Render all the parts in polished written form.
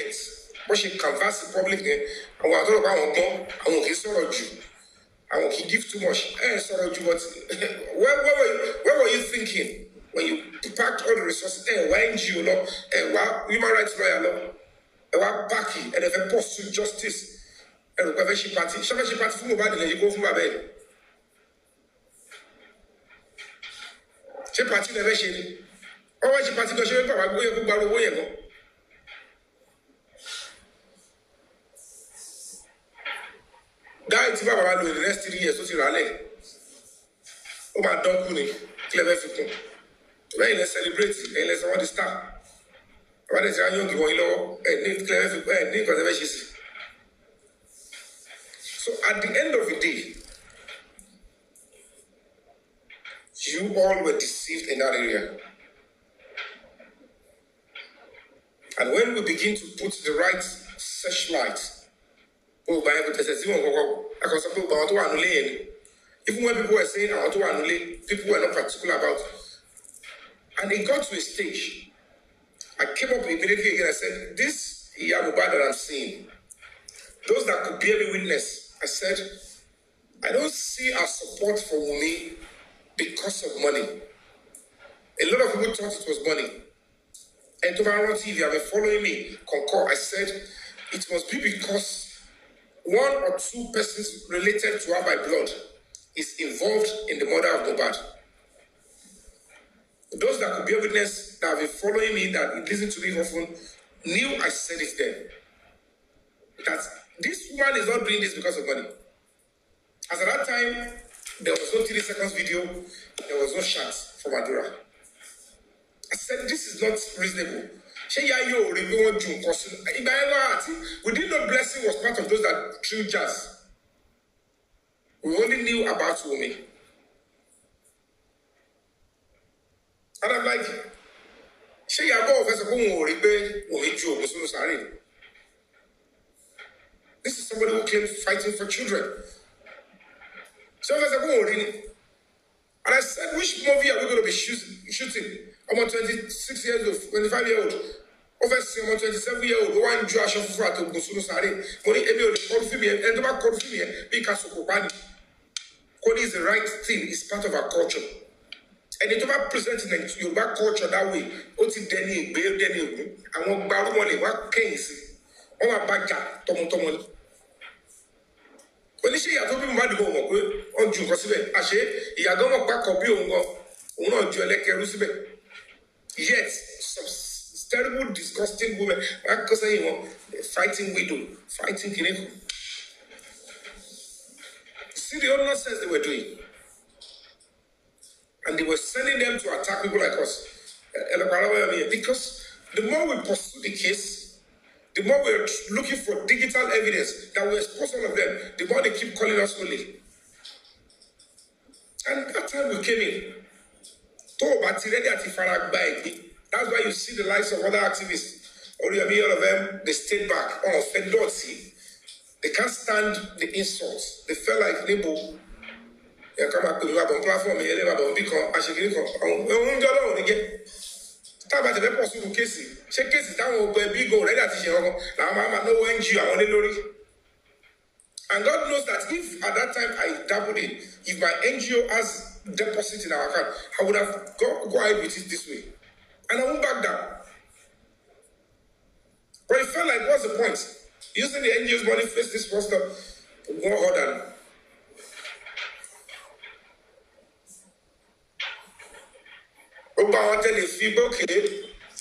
get what she canvass the public there. And we're talking about I want his sort of Jew. I want he give too much. Sort of Jew, but where were you thinking when you packed all the resources? Why NGO law? Why human rights lawyer law? Why Paki? And if a pursue justice and whatever she party from mobile, you go from my bed. She party never she. Oh, she party because she went back. Go you go away go. Guy, it's about the next 3 years. So she rally. Oh, my dog, clever people. When let's celebrate, and let's want to start. What is your young boy? And clever people, and whatever she says. So at the end of the day, you all were deceived in that area. And when we begin to put the right searchlight, even when people were saying I want to annulate, people were not particular about. And it got to a stage. I came up immediately again. I said, this Yamuba that I'm seeing, those that could bear me witness, I said, I don't see our support for Wumi because of money. A lot of people thought it was money. And to my TV, you have been following me, concur. I said, it must be because one or two persons related to her by blood is involved in the murder of Mohbad. Those that could be witness that have been following me, that listen to me often, knew I said it then. That this woman is not doing this because of money. As at that time, there was no 3 seconds video, there was no shots from Adura. I said, this is not reasonable. We didn't know Blessing was part of those that threw jazz. We only knew about Yomi. And I'm like, this is somebody who came fighting for children. So and I said, which movie are we going to be shooting? I'm 26 years old, 25 years old. Obviously, I'm 27-year-old. One Josh of Frato, Gosuno Sari, Money Emil, Corfimia, and about Corfimia, because of Kobani. Kodi is the right thing, it's part of our culture. And it's about presenting your back culture that way. Oti Denny, Bail Denny, I want Barumani, what case? On a back, Tomotomon. When you say you're talking about the go on June, you're going to back up your own, yet, some terrible, disgusting women, fighting widow, fighting Kineko. See the nonsense they were doing. And they were sending them to attack people like us. Because the more we pursue the case, the more we're looking for digital evidence that we expose all of them, the more they keep calling us holy. And that time we came in. That's why you see the likes of other activists, or all of them, they stayed back. Oh, Fendotsi. They can't stand the insults. They felt like Nebo. You come back to the platform, you never become actually about the possible cases. Check cases down where big go ready at no NGO. And God knows that if at that time I dabbled in, if my NGO has deposit in our account, I would have go ahead with it this way. And I won't back down. But it felt like, what's the point? Using the NGO's money face this poster more than. Okay,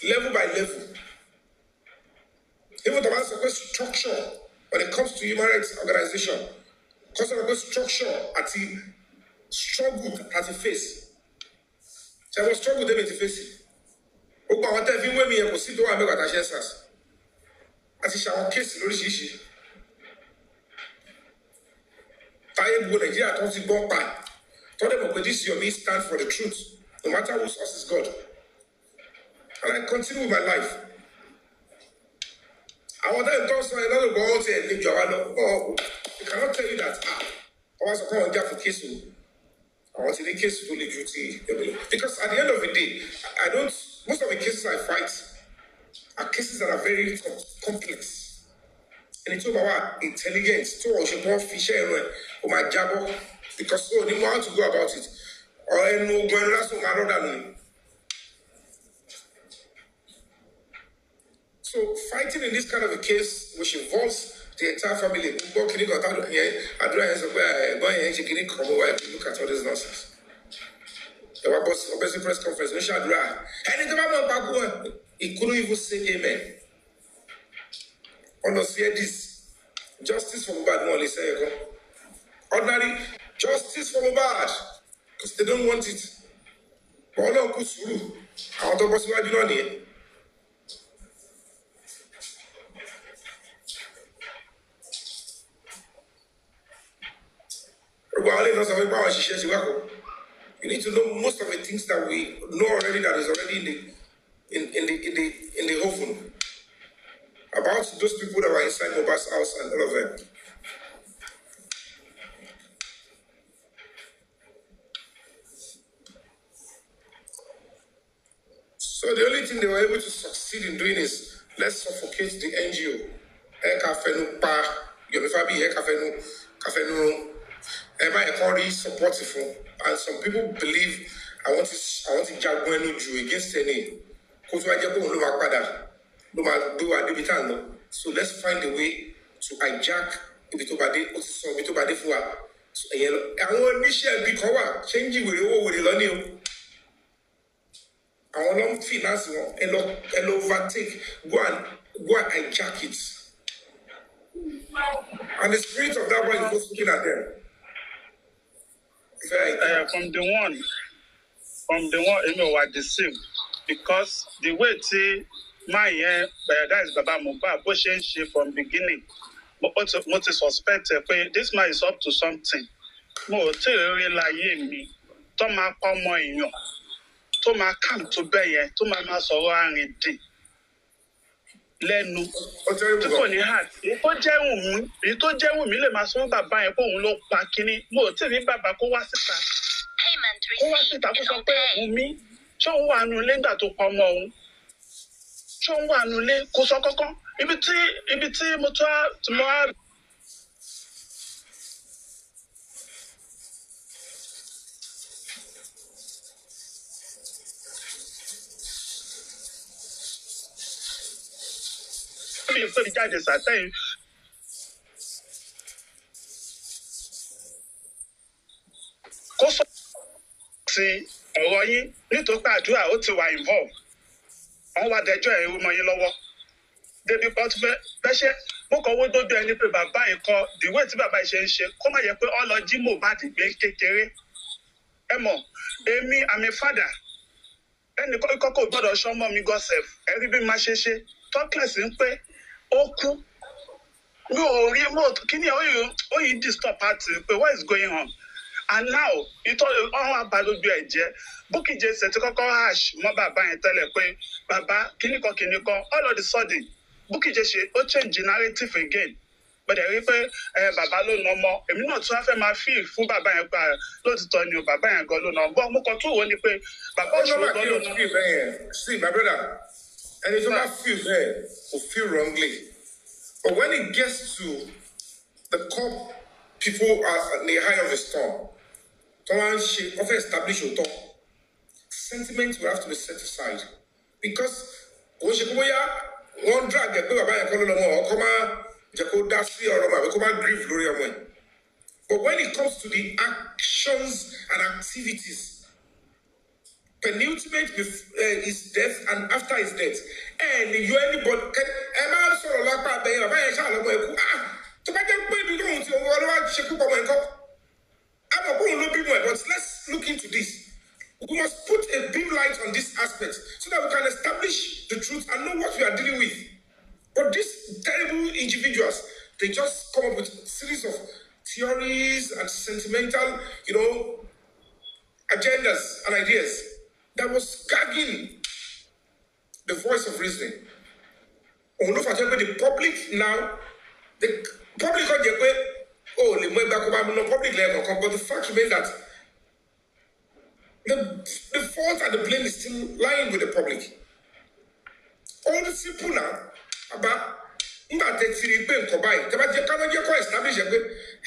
level by level. Even the man's supposed structure when it comes to human rights organization, because of the structure at the struggle at the face. So I was struggling with them at the face. Oh, but what if you were me and see do I make a chance? As he shall kiss Rishi. Tired with Nigeria, I thought it bomb by. Told them, but this Yomi stand for the truth. No matter whose source is God. And I continue with my life. I want to talk to another go out and leave your oh, I cannot tell you that. I was a call for case. I want to the case to leave duty. Because at the end of the day, most of the cases I fight, are cases that are very complex. And it's about intelligence, so she won't fish or my job because so they want to go about it. Or no going that's what than. So fighting in this kind of a case, which involves the entire family, look at all this nonsense. The was press conference, no shadra. And he couldn't even say amen. Honestly, this justice for Mubad Molly say, ordinary justice for Mubad, because they don't want it. But all of Kusuru, I want to pass my dinner. You need to know most of the things that we know already that is already in the oven about those people that were inside Mubad's house and all of them. So the only thing they were able to succeed in doing is let's suffocate the NGO. Yomi fabiyi economy supportive, and some people believe I want to jaguenu Jew against any. So let's find a way to hijack Ibitobade Fua. So I want Michelle Bikowa changing with the our long finance and overtake, go and hijack it. And the spirit of that one is just looking at them. From the one, you know, I deceived because the way my that is Baba Mubad, she from beginning, what is suspected, this man is up to something. More realize me, Toma Pomo, Toma come to Bay, Toma Maso and it. Lẹ́nu tí kò ní heart èyí tó jẹ́ wù mí lè máa sọ bàbá yẹn pé òun ló pa kínní mo ò tí ì rí bàbá kó wá síta kó sọ pé Wùmí ṣé òun wà nù ilé nígbà tó pa ọmọ òun ṣé òun wà nù ilé kó sọ kọ́kọ́ ibi tí mo tún á. Ìfẹ́ jáde sàtẹ́yìn. Kó sọ sí ọ̀rọ̀ yín nítorí pé àdúrà ó ti wà involve. Wọ́n wá dẹjọ́ ẹ̀ ọmọ yín lọ́wọ́. Débi pé ọtún fẹ́ ṣe mo kàn wó dójú ẹni pé bàbá yìí kọ the way tí bàbá yìí ṣe kó má yẹ pé ọlọ́jí Mohbad gbé kékeré. Ẹ mọ̀ èmi àmì fàdà ẹnì kọ́kọ́ gbọ́dọ̀ ṣọ́mọ́ mi gọ́sẹ̀f ẹ̀rí bí má ṣe tọ́kẹ̀sì ń pé ó kú mi ò rí mọ́tò kí ni ó yìí disturb party pé what is going on and now ọ̀run abalójú ẹ̀ jẹ́ Bukky Jesse ti kọ́kọ́ hash mọ́ bàbá yẹn tẹ́lẹ̀ pé bàbá kíníkan all of a sudden Bukky Jesse ó change narrative again gbọ́dọ̀ rí pé bàbá ló nà ọmọ èmi náà tún wá fẹ́ máa fíì fún bàbá yẹn pa lóòtítọ́ ni o bàbá yẹn gan ló nà ọmọ mo kàn tún wò ó ni pé bàbá òṣèlú gan ló nà. See my brother, and it's not feel there or feel wrongly, but when it gets to the core people are in the high of the storm, often establish your talk. Sentiment will have to be set aside because one drag get grief. But when it comes to the actions and activities, penultimate is death, and after his death, and you anybody can also but let's look into this. We must put a beam light on this aspect so that we can establish the truth and know what we are dealing with. But these terrible individuals, they just come up with a series of theories and sentimental, agendas and ideas that was gagging the voice of reasoning. The public now, the public but the fact remains that the fault and the blame is still lying with the public. All the simple now about nígbà tẹ́ ti rí pé nǹkan báyìí tẹ́ bá jẹ́ káwọn jẹ́ kọ́ establish ẹ pé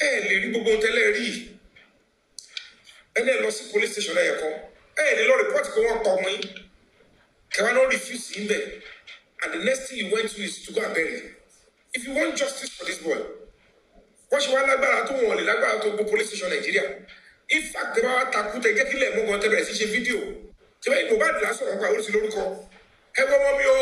ẹ lè rí gbogbo tẹ́lẹ̀ rí ẹni ẹ lọ sí police station ẹ yẹ kọ́ ẹ lè lọ report pé wọ́n pa ọmọ yín kẹwàá náà refuse yín bẹ̀ and the next thing you went to is to go and bury him. If you want justice for this boy wọ́n ṣe wá lágbára tó wọ̀n lè lágbára tó gbó police station Nàìjíríà in fact tẹ́ bá wá takú tẹ́ jẹ́ kílẹ̀ mú gan tẹ́ bẹ̀rẹ̀ sí ṣe fídíò tẹ́ bá yìí Mohbad lásán ọ̀pá oríṣi lórúkọ ẹ wọ́n mọ́ mi o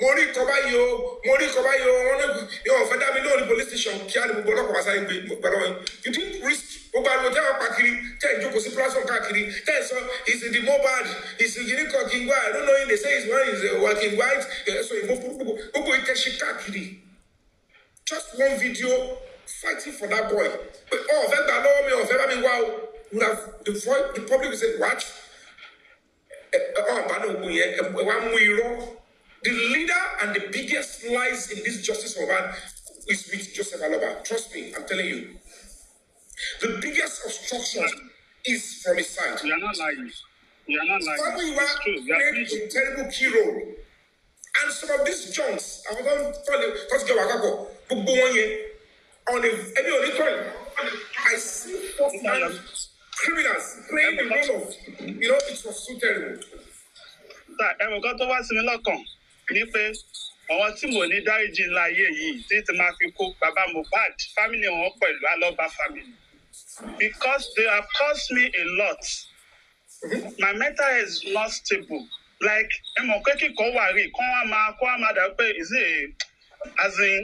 mo rí ikọ̀ báyìí o mo rí ikọ̀ báyìí o wọ́n ní yóò fẹ́ dá mi lóhùn ní police station kí á ní gbogbo ọlọ́pàá sáré gbé gbàdọ̀ yín you didn't risk gbogbo àlọ́ tẹ́ wọ́n pa kiri tẹ́ ìjókòó sí platform káàkiri tẹ́ ẹ̀ sọ is the Mohbad is the yirikọ kingwa I don't know him they say his one is working white so gbogbo ìtẹ̀sí káàkiri just one video fighting for that boy ọ̀fẹ́ gbà lọ́wọ́ mi ọ̀fẹ́ bá mi wá o would have the public will say what. The leader and the biggest lies in this justice for man is with Joseph Aloba. Trust me, I'm telling you. The biggest obstruction is from his side. You are not lying. You are not lying. Fabiyi It's true. You are played a terrible key role. And some of these junks, I don't tell you, I see firsthand criminals playing the role of, it was so terrible. Ẹ̀mọ̀kan tó wá sí mi lọ́kàn ní pé àwọn tí mo ní dáríjì ńlá ayé yìí tí ti máa fi kó bàbá Mohbad family wọn pẹ̀lú Aloba family because they have caused me a lot. My mental health is not stable. Like ẹ̀mọ̀ pé kíkọ́ wà rí kọ́ wá máa dà pé is it as in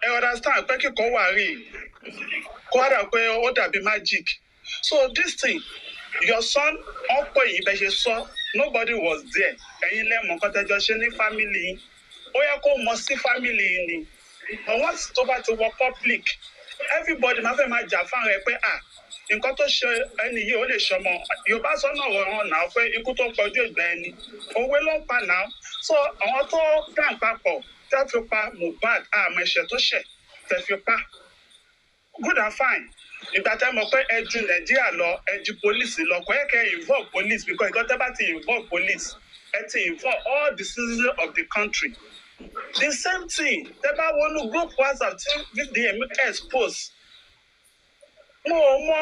ẹ understand pé kíkọ́ wà rí kọ́ wá dà pé ó dàbí magic. So this thing your son ọ̀pọ̀ yìí bẹ ṣe sọ nobody was there ẹ̀yin lẹ́mọ̀ nǹkan tẹ́jọ́ ṣe ní family ó yẹ kó mọ̀ sí family ni but once tó bá ti wọ public everybody máa fẹ́ máa jà fáwọn ẹ pé nǹkan tó ṣe ẹni yìí ó lè ṣọmọ Yorùbá sọ náà wọ̀ràn náà pé ikú tó pọ̀jù ìgbà ẹni òwe ló ń pa náà so àwọn tó dà papọ̀ tẹ́ fi pa Mohbad àmọ́ ẹ̀ṣẹ̀ tó ṣẹ̀ tẹ́ fi pa good and fine. Ìgbà tẹ́ mọ̀ pé ẹ ju Nàìjíríà lọ ẹ ju police lọ kò yẹ kẹ́ involve police because ìgbà tẹ́ bá ti involve police ẹ ti involve all the citizens of the country. The same thing tẹ́ bá wọnú group WhatsApp tí the expose. Mo mọ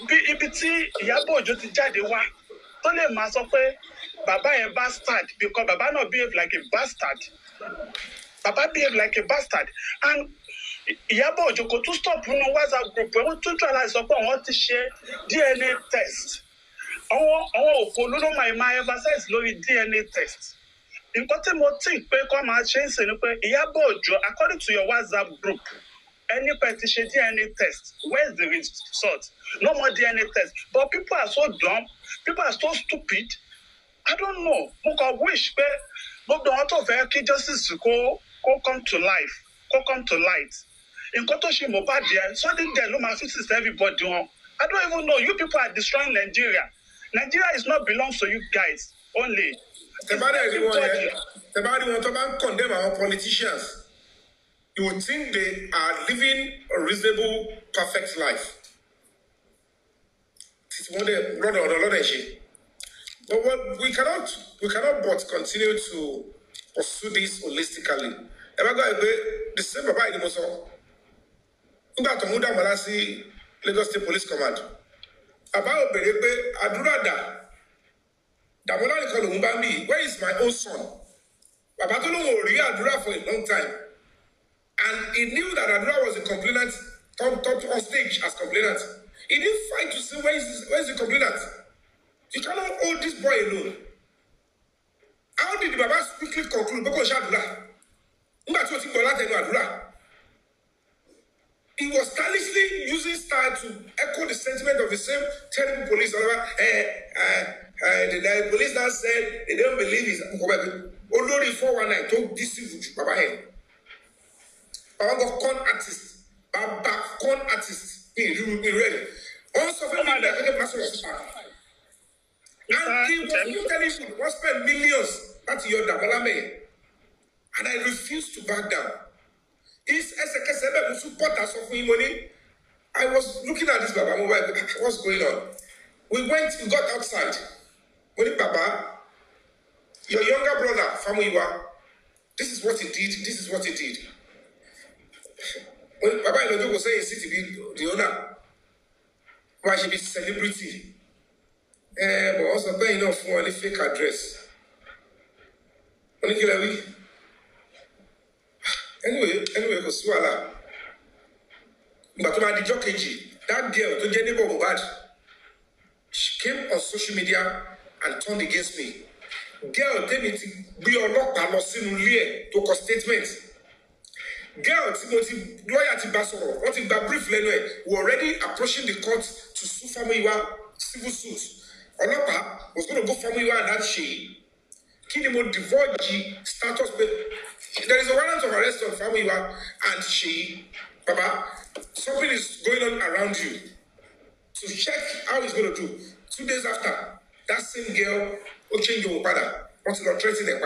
bí ibi tí Ìyábọ̀ Òjó ti jáde wá tó lè máa sọ pé bàbá yẹn bastard because bàbá náà behave like a bastard. Bàbá behave like a bastard and Ìyábọ̀ Òjó kò tún stop nínú WhatsApp group wọ́n tún tún aláìsọ pé wọ́n ti ṣe DNA test àwọn òkò ló máa emphasize lórí DNA test nǹkan tí mo think pé kọ́ máa ṣe ń sè ni pé Ìyábọ̀ Òjó according to your WhatsApp group ẹni pẹ́ ti ṣe DNA test where's the result no more DNA test but people are so dumb people are so stupid I don't know mo kàn wish pé gbogbo àwọn tó fẹ́ kí justice kó come to life kó come to light. Nǹkan tó ṣe Mohbad yẹn sudden death ló máa fi sísè everybody wọn I don't even know you people are destroying Nigeria. Nigeria is not belongs to you guys only. Tẹ̀bádẹ́ rí wọn tó bá ń condemn our politicians you would think they are living a reasonable perfect life. Títí wọ́n dẹ̀ lọ́dọ̀ ṣe. But we cannot but continue to pursue this holistically. Ẹ bá gbọ́ pé the same bàbá yìí ni mo sọ. Nígbà tó mú Dàmọ́lá sí Lagos State Police Command. Bàbá ò béèrè pé àdúrà dà. Dàmọ́lá nìkan lòun bá ń bì. Where is my own son? Bàbá tó lóun ò rí àdúrà for a long time. And he knew that Adura was a complainant, top on stage as complainant. He didn't fight to see where is the complainant. You cannot hold this boy alone. How did the Baba quickly conclude? Because Adura. He was stylishly using style to echo the sentiment of the same terrible police. The police now said they don't believe his Olori 419 told this Baba head. Baba con artist. Baba con artist. He ready. Also, and he was telling me, "What spend millions at your Dabalame?" And I refused to back down. I was looking at this Baba mobile. What's going on? We got outside. When Baba, your younger brother, Famuyiwa, This is what he did. This is what he did. When Baba Ilojo was saying to be the owner, why should be celebrity? But also paying enough for any fake address. Anyway, because Swala. But to my jockey, that girl, to Jenny Bobad, she came on social media and turned against me. Girl, tell me to be your lock and lost in to a statement. Girl, lawyer to Basoro, what in that brief anyway, we're already approaching the court to sue Famiwa civil suit. Olopa was going to go Famiwa and that she. Kinimo divulge status. There is a warrant of arrest on Famiwa and she. Baba, something is going on around you. So check how he's going to do. 2 days after, that same girl will change your father. Wants to threaten them.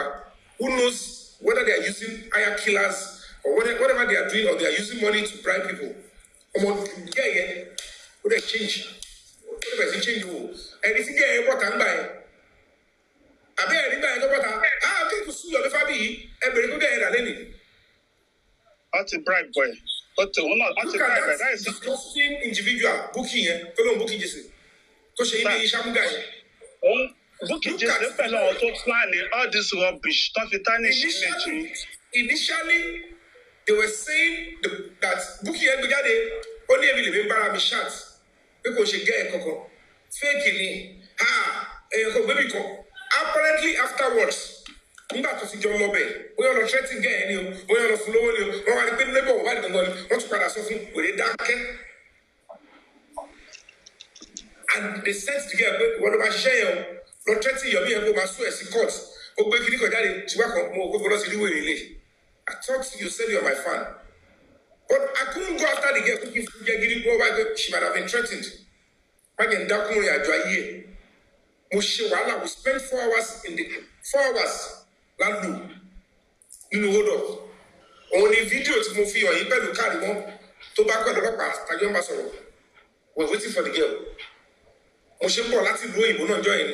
Who knows whether they are using hire killers or whatever they are doing, or they are using money to bribe people. Yeah. Would they change? What they change you? And if you get what I'm buying, I bet anybody know what I'm going to sue your fabiyi. Everybody go get it. That's a bribe, boy. But look at that is disgusting individual booking fellow booking Jesse. To show you Ishamu guy. Booking Jesse fellow to planning all this rubbish. Initially, they were saying that booking everybody only every living barami shots because she get a coco. Fake baby co. Apparently afterwards. Nígbà tó ti jọ lọ bẹ̀ bóyá ọ̀nà threatening gẹ̀ ni o bóyá ọ̀nà fún lówó ni o wọ́n wá ní pé labour wà nínú wọn wọ́n tún padà sọ fún òde dákẹ́. And they sent together pé wọ́n ló máa ṣiṣẹ́ yẹn o lọ threatening Yomi yẹn kó máa sue ẹ̀ sí court ó gbé kiri kan jáde ṣùgbọ́n kan mo gbogbo lọ sí ìlú wèrè lè. I thought you said you're my fan, but I couldn't go after the girl who get giri go over. She might have been threatened. Má jẹ́ ń dákún rìn àjò ayé ẹ̀. Mo ṣe wàhálà. We spent 4 hours in the 4 hours. Landu, hold up. Only video to move your email to carry one to back on the past. I don't know. We're waiting for the girl. Motion for Latin blowing, will not join.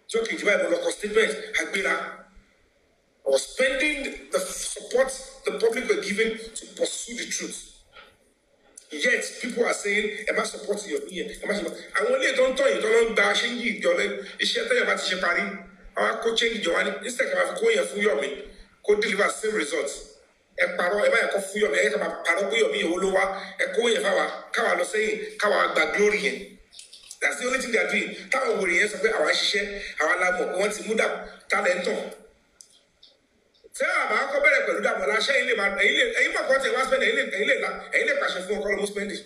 Joking to buy the local statement. I was spending the support the public were given to pursue the truth. Yet people are saying, am I supporting your ear? I only don't tell you, don't bash in you, it's your party. Our coaching Joanne, instead of going a full Yomi, could deliver same results. A paro, a full Yomi, a paro, Yomi, Oloa, a going of our Kawa saying, Kawa, the glory. That's the only thing they are doing. Kawa will yes, our share, our love, once you move up, talent. Say, I'm going to go to Lasha, I'm going to spend a passion for almost spending.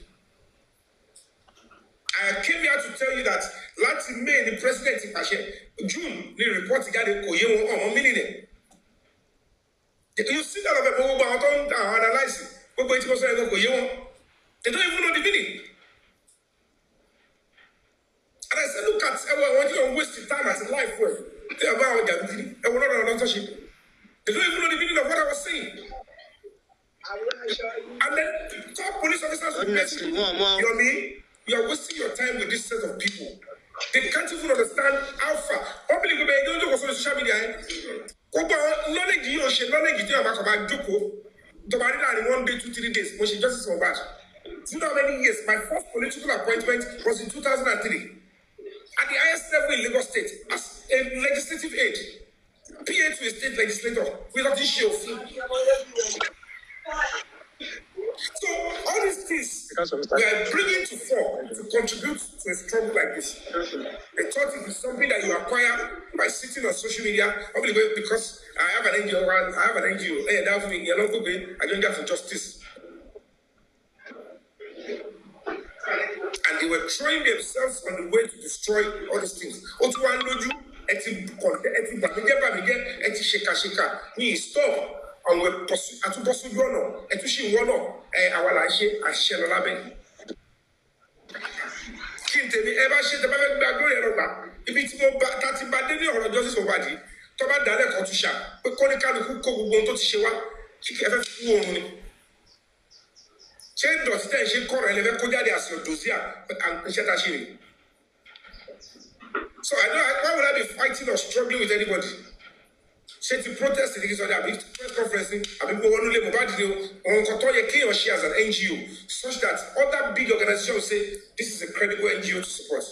I came here to tell you that last May, the president in Pashe, June, the report got a million. You see that of a mobile button and analyze it. But it was like, they don't even know the meaning. And I said, look at what you're wasting time as a life work. They are about that. I will not know shit. They don't even know the meaning of what I was saying. And then top police officers will basically, Yomi, you are wasting your time with this set of people. They can't even understand how far. Public people don't do social media. Knowledge you should knowledge you about Joko. To marry in 1 day, 2, 3 days. When she just so bad. You know how many years? My first political appointment was in 2003. At the highest level in Lagos State, as a legislative aide, pt2 state legislator, without issue of fee. So all these things we are bringing to fore to contribute to a struggle like this. I thought it is something that you acquire by sitting on social media, probably because I have an NGO. Hey, that me, you're not good. I don't get for justice. And they were throwing themselves on the way to destroy all these things. Stop. And we're pursuing one, and to see one, our life, I share a label. Kinte ni ever share the baby glory over. If it's more that in bad day or justice over the Toba Dale Kotusha, but Konika who go to Shewa, she ever flew. Change the station, call 11 Kodia as your dossier, and Shatashi. So I know why would I be fighting or struggling with anybody? Say to protest in the case of the press conference, and people want to on share as an NGO, such that other big organizations say this is a credible NGO to support.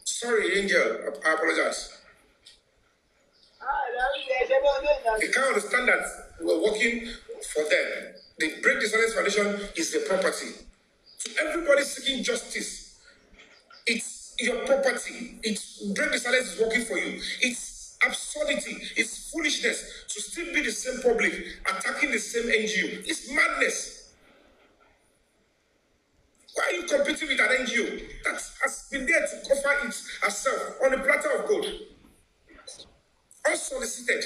Sorry, Angel, I apologize. They can't understand that we're working for them. The Break the Silence Foundation is the property. So everybody seeking justice, it's your property. It's Break the Silence is working for you. It's absurdity. It's foolishness to still be the same public attacking the same NGO. It's madness. Why are you competing with an NGO that has been there to cover it herself on a platter of gold? Unsolicited.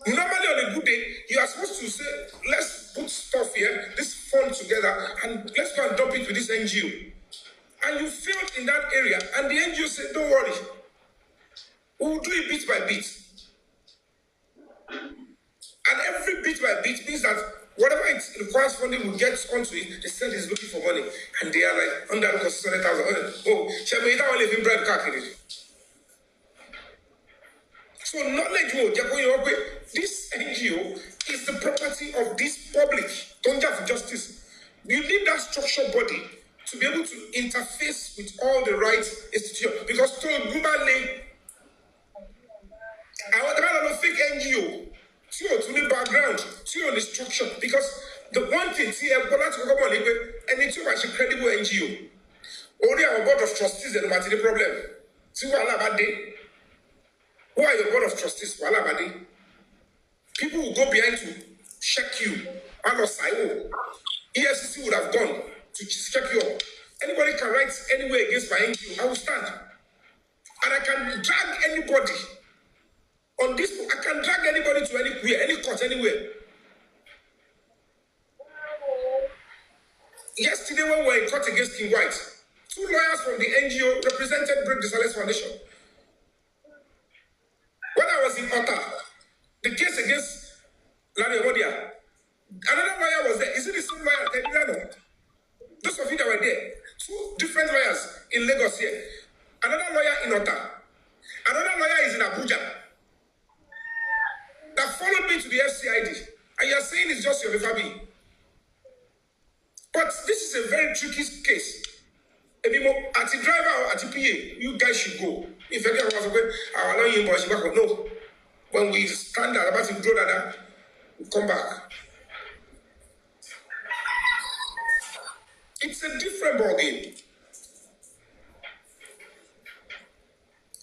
Normally on a good day, you are supposed to say, let's put stuff here, this fund together, and let's go and dump it with this NGO. And you failed in that area, and the NGO said, don't worry, we will do it bit by bit. And every bit by bit means that whatever it requires funding will get onto it. They said he's looking for money, and they are like, under the 600,000. Oh, Shema, you don't want to live in bread car. So knowledge will this NGO is the property of this public. Don't have justice. You need that structured body to be able to interface with all the right institutions. Because to globally, I want to have a fake NGO. To the background, to the structure. Because the one thing here, and it's too much a credible NGO. Only our board of trustees and the problem. See what about day? Who are your board of trustees? People will go behind to check you. EFCC would have gone to check you up. Anybody can write anywhere against my NGO, I will stand. And I can drag anybody on this. I can drag anybody to anywhere, any court, anywhere. Yesterday when we were in court against King White, 2 lawyers from the NGO represented Break the Silence Foundation. When I was in Ota, the case against Larry Omodia, another lawyer was there. Is it the same lawyer? Those of you that were there, 2 different lawyers in Lagos here. Another lawyer in Ota. Another lawyer is in Abuja. That followed me to the FCID. And you're saying it's just your fabiyi. But this is a very tricky case. At the driver or at the PA, you guys should go. If anyone was away, I'll allow you, but no. When we stand there about to draw that, we come back. It's a different ballgame.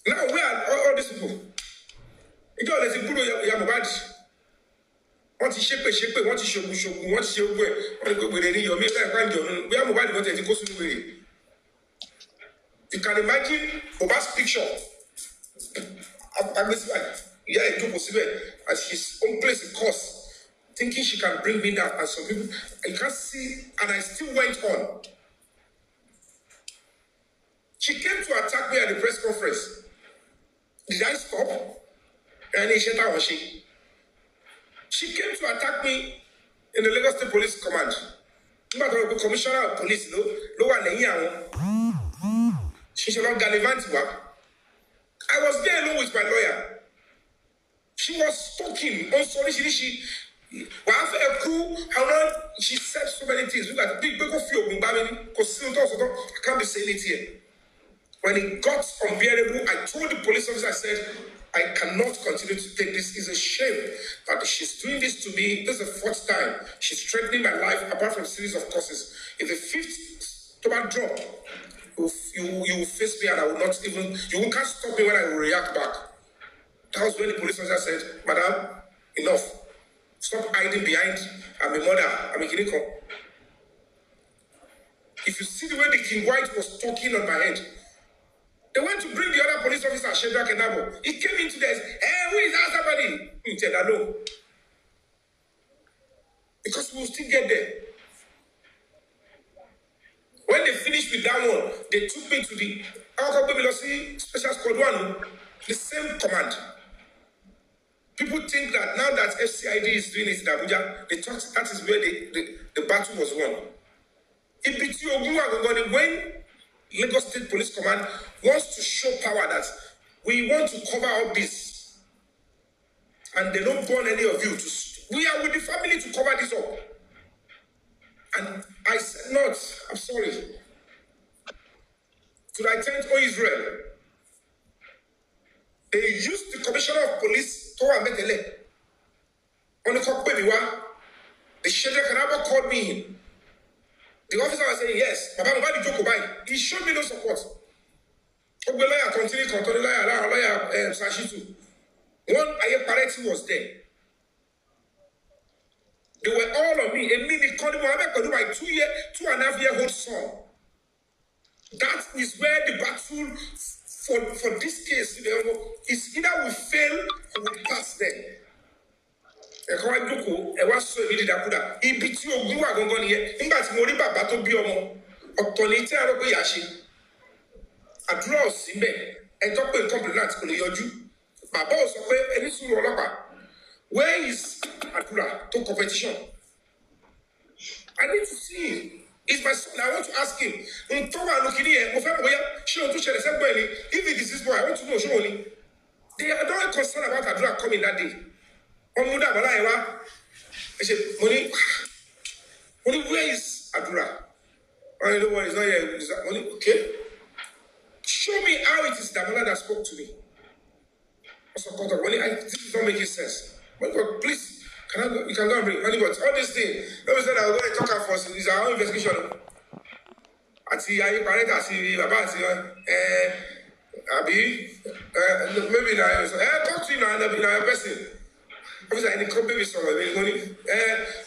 Now, where are all these people? You don't let him put your bad. What is shape, what is show, what is show, what is Yomi, we have mobile, what is it goes to the. You can imagine Oba's picture. I'm just like, yeah, it took possible at his own place in course, thinking she can bring me down. And some people, you can't see, and I still went on. She came to attack me at the press conference. Did I stop? And she came to attack me in the Lagos State Police Command. Commissioner of Police, she should not gallivant. I was there alone with my lawyer. She was talking. Also, she said so many things. Look at the big I can't be saying it here. When it got unbearable, I told the police officer, I said, I cannot continue to take this. It's a shame that she's doing this to me. This is the 4th time. She's threatening my life apart from a series of causes. If the 5th stomach drop, you will face me and I will not even, you can't stop me when I will react back. That was when the police officer said, Madam, enough. Stop hiding behind, I'm a mother, I'm a Kiniko. If you see the way the King White was talking on my head, they went to bring the other police officer, Shedrack Enabo. He came into there and said, hey, who is that somebody? He said, I know. Because we will still get there. When they finished with that one, they took me to the Special Squad 1, the same command. People think that now that FCID is doing it in Abuja, they thought that is where the battle was won. In pt2 when Lagos State Police Command wants to show power that we want to cover up this. And they don't burn any of you. We are with the family to cover this up. And I said, not, I'm sorry. Should I turn to Israel? They used the commissioner of police to Ametele. On the Kokwebiwa, the Sheikh Kanaba called me in. The officer was saying, yes, Baba Mubadi Jokobai. He showed me no support. Lawyer continue, lawyer Sashitu. One Ayeparachi was there. They were all on me. A minute called me my 2.5-year-old son. That is where the battle for this case, is either we fail or we pass them. It was so needed that he beat you a glue on here. In fact, Moriba Bato Biomo, Octonita Rogoyashi, a draw Simbe, and talk with compliment to Yoju. My boss, any sooner. Where is Adura to competition? I need to see him. It's my son. I want to ask him. If it is this boy, I want to know. They are not concerned about Adura coming that day. I said, Money, where is Adura? I don't know what is not here. Money, okay. Show me how it is that Damola that spoke to me. This is not making sense. But God, please. You can go and bring money, but all these things, those that are going to talk about for us is our own investigation. I see, I see, about Abi, maybe now, talk to him now, a person. Because I need to compare with someone, money,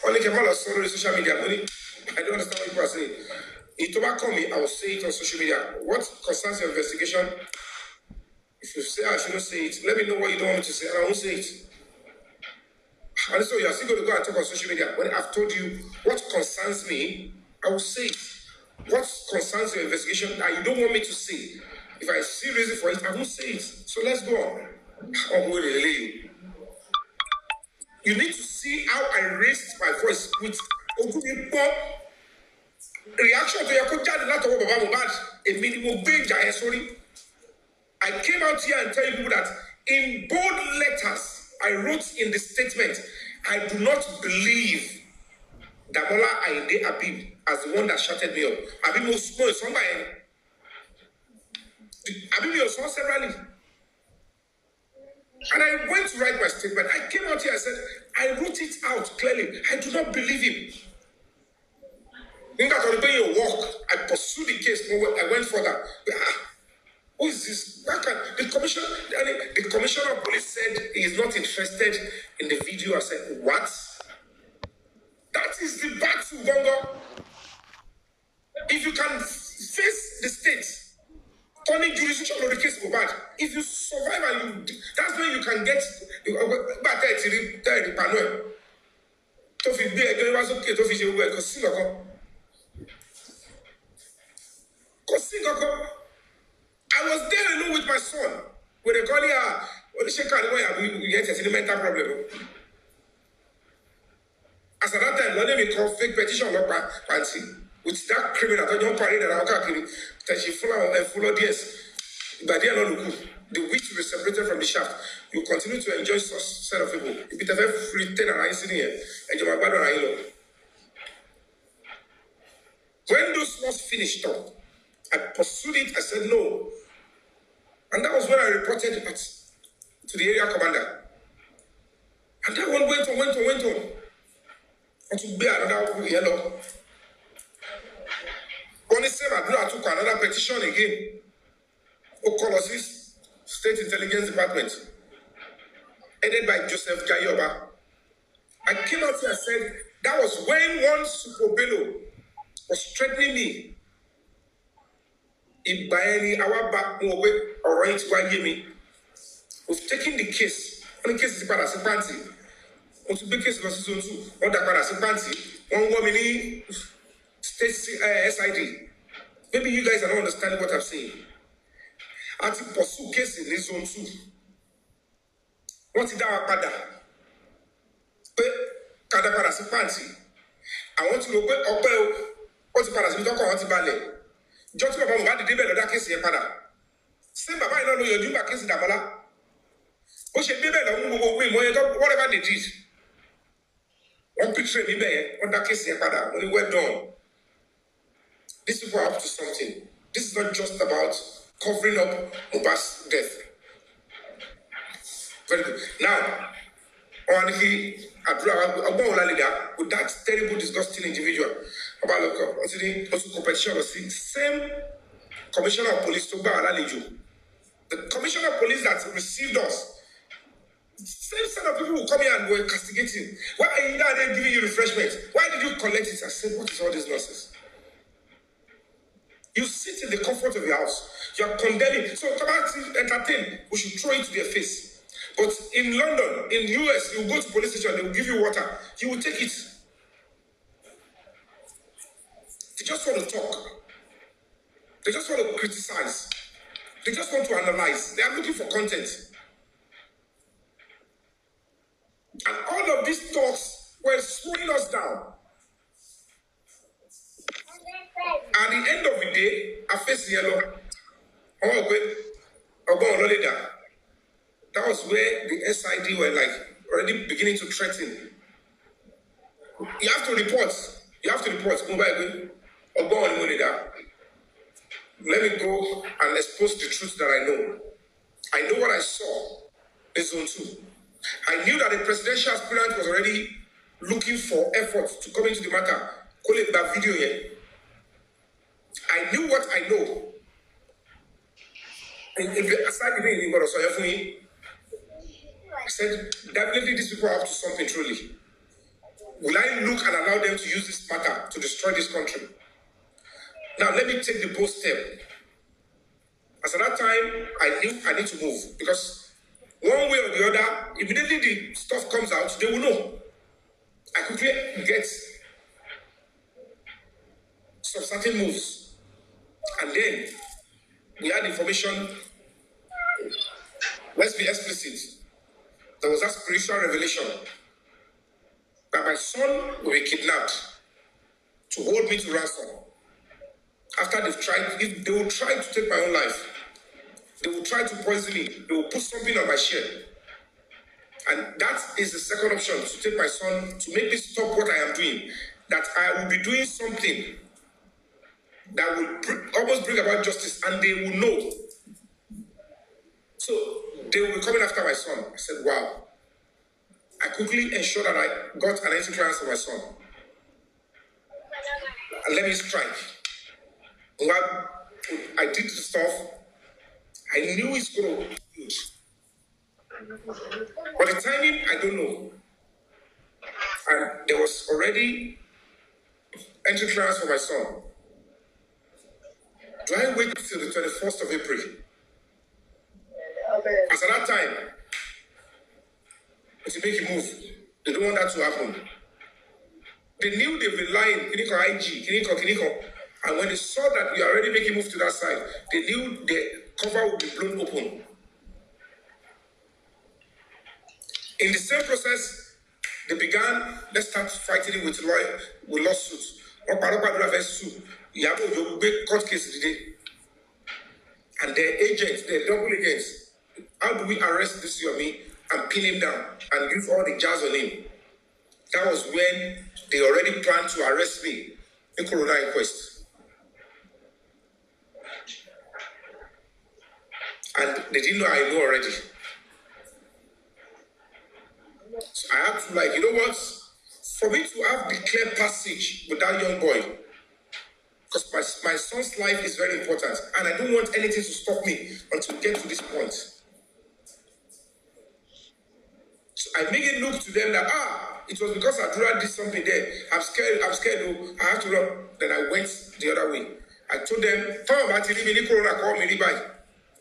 only can follow social media money. I don't understand what people are saying. If you call me, I will say it on social media. What concerns your investigation? If you say I shouldn't say it, let me know what you don't want me to say, and I won't say it. And so you are still going to go and talk on social media. When I've told you what concerns me, I will say it. What concerns your investigation that you don't want me to say, if I see reason for it, I won't say it. So let's go on. I'm going to delay you. You need to see how I raised my voice with reaction to your a minimum danger. Sorry. I came out here and tell you people that in bold letters, I wrote in the statement, I do not believe Damola Ainde Abib as the one that shouted me up. Abib was somebody. Abib was on severally. And I went to write my statement. I came out here and said, I wrote it out clearly. I do not believe him. In that, on the way you walk, I pursued the case. I went further. Who is this? The commissioner of police said he is not interested in the video. I said, what? That is the battle, Bongo. If you can face the state, turning jurisdiction on the case for bad, if you survive and that's when you can get I was there alone with my son. When they call you, you get a mental problem. As at that time, no name called fake petition fancy with that criminal that don't parade and alcohol that she follow DS. But they are not looking. The wheat will be separated from the shaft. You continue to enjoy such set of people. If it ever free 10 and I sit here, and you're my brother, I know. When those laws finished up, I pursued it. I said no. And that was when I reported it to the area commander. And that one went on. And to be another yellow. On the same, I took another petition again. Okolosis State Intelligence Department, headed by Joseph Jayoba. I came out here and said that was when one Super Bello was threatening me. If by any hour back more way or right to Yomi was taking the case. And the case is about a fancy. On to be case was so too. On that part as fancy. One woman state SID. Maybe you guys are not understanding what I'm saying. I think pursue case in this zone too. What is that pada? Kada para si fancy. I want to know what is para si talk about ballet. Just about the debate of that case here pada. Same Baba, you know, you're doing back in Damola. What should be better? Whatever they did. One picture me there, on that case, when you were done. These people are up to something. This is not just about covering up Mohbad's death. Very good. Now, with that terrible, disgusting individual, about competition, same commissioner of police, the commissioner of police that received us, same set of people who come here and were castigating. Why are you not giving you refreshment? Why did you collect it? I said, what is all this nonsense? You sit in the comfort of your house. You are condemning. So come out to entertain. We should throw it to their face. But in London, in US, you go to police station, they will give you water. You will take it. They just want to talk. They just want to criticize. They just want to analyze. They are looking for content. And all of these talks were slowing us down. At the end of the day, I face yellow. Oh, wait. That was where the SID were like already beginning to threaten. You have to report. You have to report. Let me go and expose the truth that I know. I know what I saw in Zone 2. I knew that the presidential aspirant was already looking for efforts to come into the matter. Call it that video here. I knew what I know. I said, definitely these people are up to something truly. Will I look and allow them to use this matter to destroy this country? Now, let me take the bold step. As at that time, I knew I need to move because one way or the other, immediately the stuff comes out, they will know. I quickly get some certain moves. And then we had information. Let's be explicit. There was that spiritual revelation that my son will be kidnapped to hold me to ransom. After they've tried, if they will try to take my own life, they will try to poison me, they will put something on my share. And that is the second option, to take my son, to make me stop what I am doing. That I will be doing something that will almost bring about justice, and they will know. So they will be coming after my son. I said, wow. I quickly ensured that I got an entry clearance for my son. And let me strike. While I did the stuff, I knew it's going to be good. But the timing, I don't know. And there was already entry clearance for my son. Do I wait till the 21st of April? As at that time, to make a move, they don't want that to happen. They knew they've been lying, Kiniko. And when they saw that we are already making a move to that side, they knew the cover would be blown open. In the same process, they began, let's start fighting with lawsuits. Court case today. And their agents, their double agents, how do we arrest this Yomi and pin him down and use all the jazz on him? That was when they already planned to arrest me in Corona inquest. And they didn't know I know already. So I had to, you know what? For me to have the clear passage with that young boy, because my son's life is very important, and I don't want anything to stop me until we get to this point. So I make it look to them that, it was because Adura did something there. I'm scared, I have to run. Then I went the other way. I told them,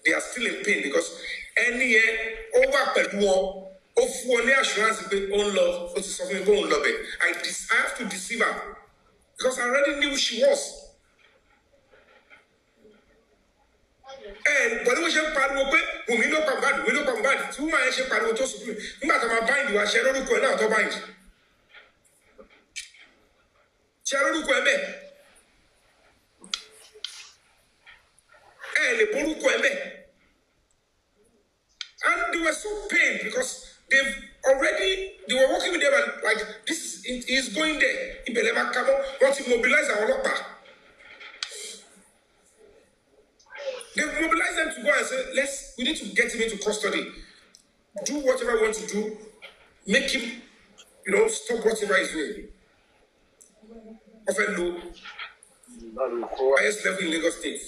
they are still in pain because any year, over war, assurance own love, I have to deceive her because I already knew who she was. And but we should pariwo pé we no come bad. Two man should pariwo to supreme. Nígbà tó máa bind wa ṣe lórúkọ ẹ̀ náà tó bind. Ṣe lórúkọ ẹ̀ bẹ́ẹ̀. Ẹ lè borúkọ ẹ̀ bẹ́ẹ̀. And they were so pained because they were working with them and like, this is going there. Ibelema Kamo want to mobilize our locker. They mobilized them to go and say, we need to get him into custody. Do whatever we want to do. Make him, stop whatever he's doing. Often low, highest level in Lagos State.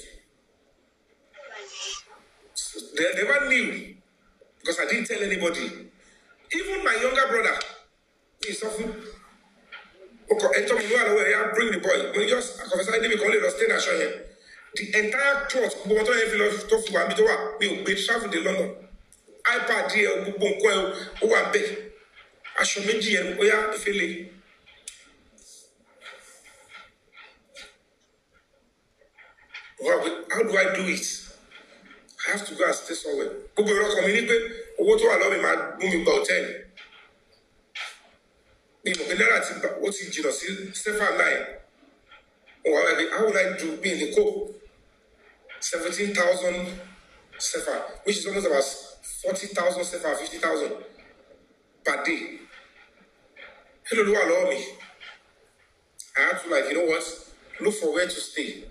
They never knew because I didn't tell anybody. Even my younger brother, he's often bring the boy. When you just I didn't call it or stay and show him. The entire cloth, we travel to London. iPad here, who are big. I show me and we are feeling. How do I do it? I have to go and stay somewhere. People will communicate. What do I love my room about 10? What is Stefan line? How would I do being the co? 17,000 Stefan, which is almost about 40,000 Stefan, 50,000 per day. Hello, do allow me? I have to look for where to stay.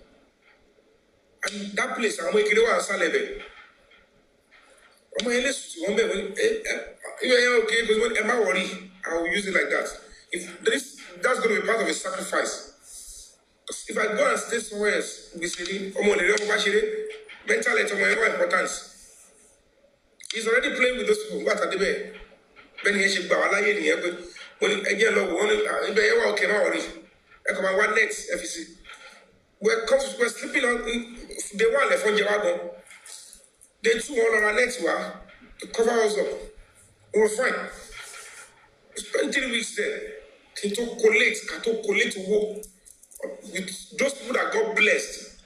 And that place, I'm making it one salary. I'm going okay, because am I worried? I will use it like that. That's going to be part of a sacrifice. If I go and stay somewhere else, mental health of my own importance. He's already playing with those people. What are they doing? When he should go, I like when again, one net FEC. We're sleeping on the one left on Javago. They two on our next one to cover us up. We were fine. We spent 3 weeks there. Can collate work with those people that got blessed.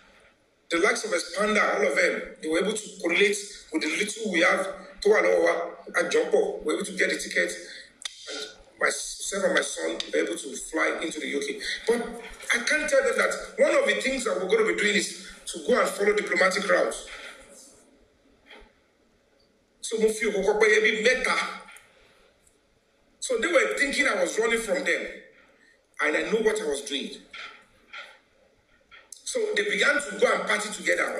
The likes of Expander, all of them, they were able to collate with the little we have to allow and jump up. We were able to get the ticket. And myself and my son were able to fly into the UK. But I can't tell them that one of the things that we're going to be doing is to go and follow diplomatic routes. So they were thinking I was running from them. And I know what I was doing. So they began to go and party together.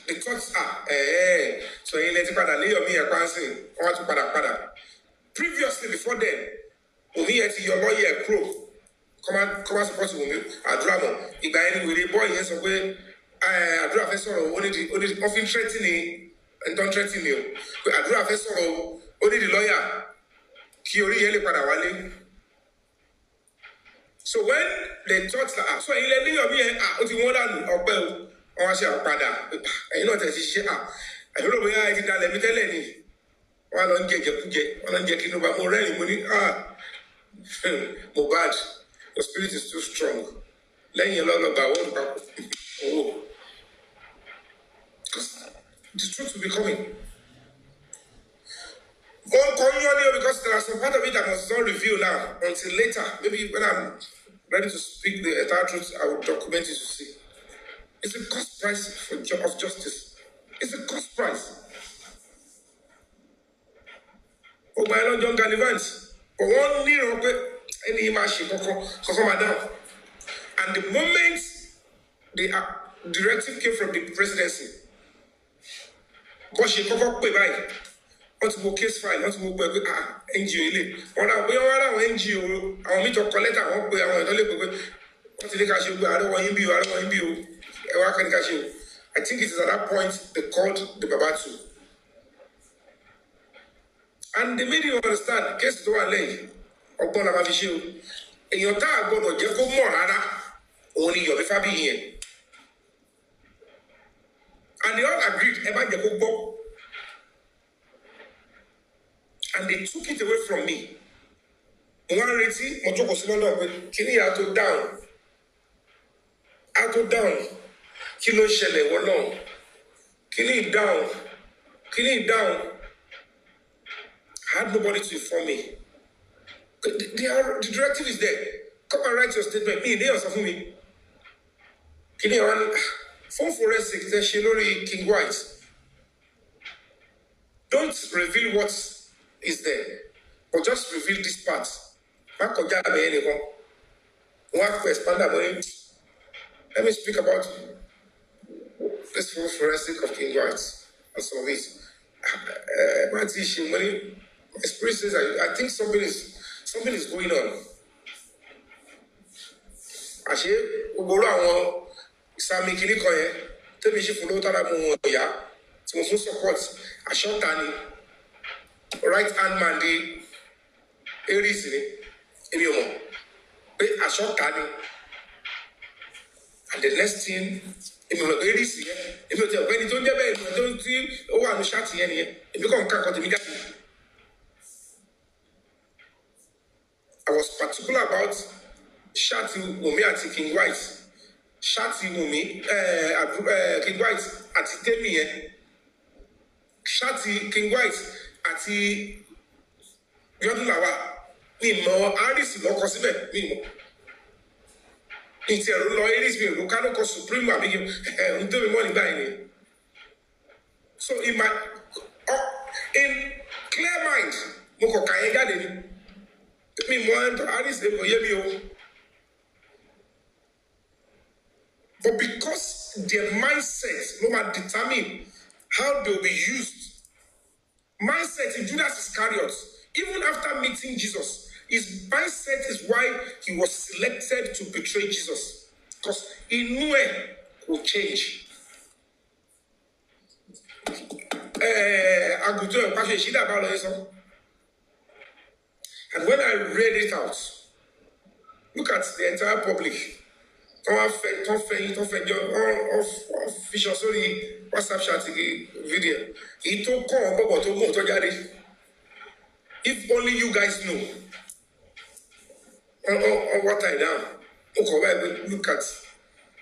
The thoughts are, so he let Yomi a previously, before then, we had your lawyer crow. Come and support me. A drama. If I any with a boy, yes, away. I draw a sorrow, only often threatening and don't threaten you. I draw a sorrow, only the lawyer. So when they thought that, so he let me more than a bell. I shall padà. You know that she I don't know where I did that. Let me tell you. One on get one on get no more money. Mobad. The spirit is too strong. Let you love about one. Oh, the truth will be coming. Because there are some part of it that must not reveal now until later. Maybe when I'm ready to speak the entire truth, I will document it to see. It's a cost price of justice. It's a cost price. Oh, my Lord, John Gallivant. But one need any machine, madam. And the moment the directive came from the presidency, but she covered pay by not to go case file, not to go NGO. Or now we are NGO, I want me to collect our pay, I don't want him be. I think it is at that point they called the Babatu. And they made you understand, case to one lady, or born of Avishu. In your time, go to Jeffco Morana, only your fabiyi here. And they all agreed about Jeffco. And they took it away from me. One rating, Motoko Simono, Kini out down. Out down. Kilo Shele, one long. Kini down. I had nobody to inform me. The directive is there. Come and write your statement. Me, they also for me. Kini one phone forensic Shelori King White. Don't reveal what is there, but just reveal this part. Let me speak about this phone forensic of King White and some of it. My spirit says I think something is going on. Àṣé gbogbo àwọn ìsàmì kìíní kan yẹn tẹ́mi ṣe fún lówó tára mú wọn ìyá tí mo fún support àṣọ́ta ni right hand man di Aries ni èmi ò mọ̀ pé àṣọ́ta ni and the next thing èmi ò mọ̀ pé Aries yẹn èmi ò tẹ ọ̀gbẹ́ni tó ń jẹ́ bẹ́ẹ̀ ìmọ̀ tó ń tí ó wà ní ṣáàtì yẹn nìyẹn èmi kàn ń ká nǹkan tèmi jáde. I was particular about Shati Yomi àti King White. Shati Yomi, King White àti Temi yẹn. Shati King White àti Yodun Lawa. Mi mọ̀ Aris lọ́kọ síbẹ̀, mi mọ̀. Ìtì ẹ̀rọ lọ Aris mi ò ká lọ́kọ Supreme àbí ń tẹ́mi mọ́ nígbà yẹn ni. So in clear mind, mo kọ̀ kà yẹn jáde ni. Mi mọ̀ Aris lè mọ̀ yé mi o. But because their mindset will determine how they'll be used. Mindset in Judas Iscariot, even after meeting Jesus, his mindset is why he was selected to betray Jesus. Because he knew it would change. And when I read it out, look at the entire public. Official sorry, WhatsApp chat video. He told if only you guys know what I done.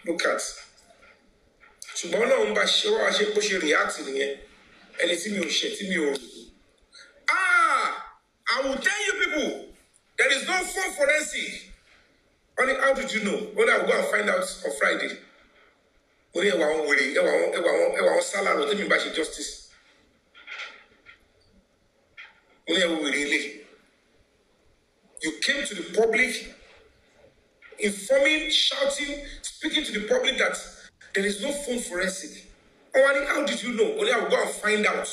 Look at. Ṣùgbọ́n náà ń bá ṣe wá ṣe bó ṣe react nìyẹn. Ẹni tí mi ò ṣe tí mi ò. I will tell you people, there is no phone forensic. Only how did you know? Only I will go and find out on Friday. Only I want salary to me by justice. Only I will really. You came to the public, informing, shouting, speaking to the public that there is no phone forensic. Only how did you know? Only I will go and find out.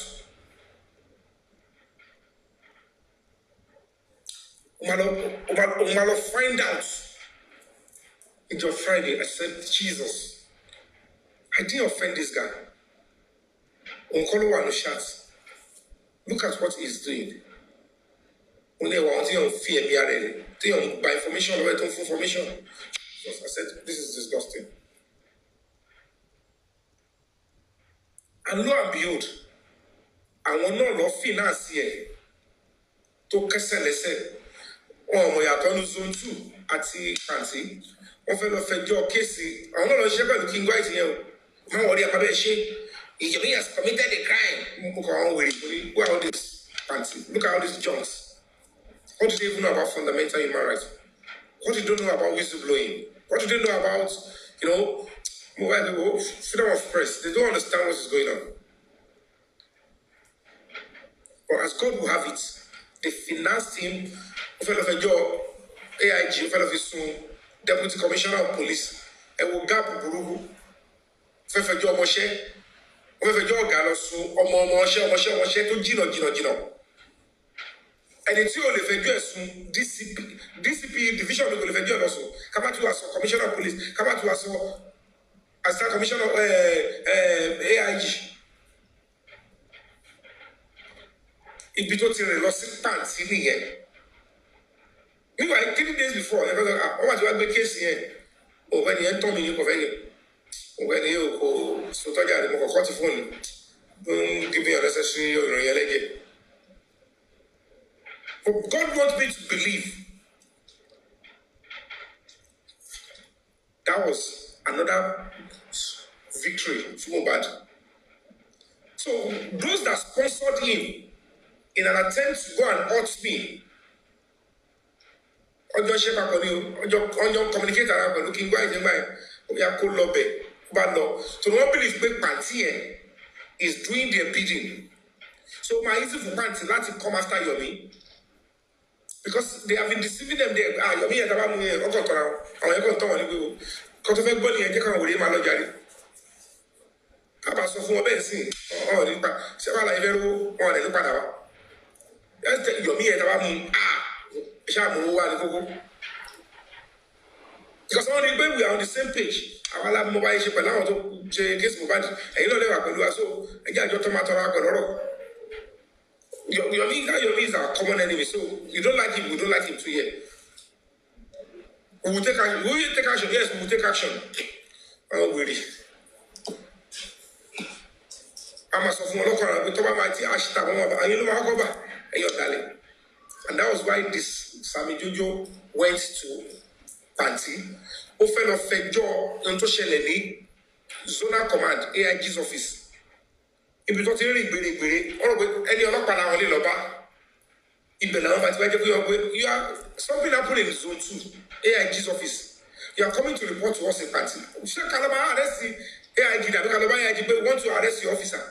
Umalo find out. Until Friday, I said, Jesus, I didn't offend this guy. Look at what he's doing. Only one thing on fear, by information, or information. I said, this is disgusting. And lo and behold, I want no law finance here to Kesselese. Oh, my God, zone 2 at the fancy. On fait le fait de Casey. On a le King White here. He has committed a crime. Look at all this fancy. Look at all these junks. What do they even know about fundamental human rights? What do they know about whistleblowing? What do they know about, freedom of press? They don't understand what is going on. But as God will have it, they financed him. AIG, Deputy Commissioner of Police, and will gap Burugu. Fefejo Moshe, Fefejo Galosu, Moshe to Gino. And it's all the federal DCP division of the federal also. Come out to us, Commissioner of Police. Come out to us, Assistant Commissioner of AIG. It be totally lost pants in here. Meanwhile, 3 days before, I want to have a case here. Oh, when you told me you go when you go, so tell you, I'm going to phone. Don't give me unnecessary or reality. But God wants me to believe. That was another victory for Mohbad. So those that sponsored him in an attempt to go and hurt me, ọjọ́ ṣe papọ̀ ní ọjọ́ communicate ara pẹ̀lú kí n gbá ìjẹgbà ẹ̀ ó yà kó lọ bẹ̀ bá lọ so wọ́n believe pé pàǹtí ẹ̀ is doing their bidding so my easy for pàǹtí láti come after Yomi because they have been deceiving them there Yomi yẹn dábàá mú yẹn ọkọ̀ tọ̀ra àwọn yẹn kò tọ̀ wọ́n ní gbogbo kó tó fẹ́ gbọ́ nìyẹn jẹ́ káwọn wòlé máa lọ jáde kábà sọ fún wọn bẹ́ẹ̀ sì ọ̀hún nípa ṣẹ́fà láyé fẹ́ rówó wọn lè ní padà wá Yomi yẹn dábàá mú ṣáà mú wá ní kókó because wọ́n ní pé we are on the same page àwọn aláàbò bá yẹ ṣe pẹ̀lú àwọn tó ṣe kéésì Mohbad ẹ̀yin náà lẹ́wà pẹ̀lú wa so ẹ̀jẹ̀ àjọ tó máa tọrọ pẹ̀lú ọ̀rọ̀ Yomi is our common enemy so you don't like him we don't like him too here we will take action yes we will take action àwọn wèrè a máa sọ fún wọn lọ́kọ̀ ọ̀rọ̀ pé tó bá máa ti àṣìta àwọn ọba ayé ló máa kọ́ bà ẹ̀yọ̀ dalẹ̀ and that was why this Sammy Jojo went to Panti ó fẹ́ lọ fẹjọ́ ohun tó ṣẹlẹ̀ ní zonal command AIG's office ibi tó ti rìn gbèrègbèrè ọ̀rọ̀ pé ẹni ọlọ́pàá làwọn lè lọ bá ibẹ̀ làwọn bá ti wá jẹ́ pé you are something happened in zone 2 AIG's office you are coming to report to us in Panti ṣé kalaba arrest AIG dàbí kalaba AIG pé we want to arrest your officer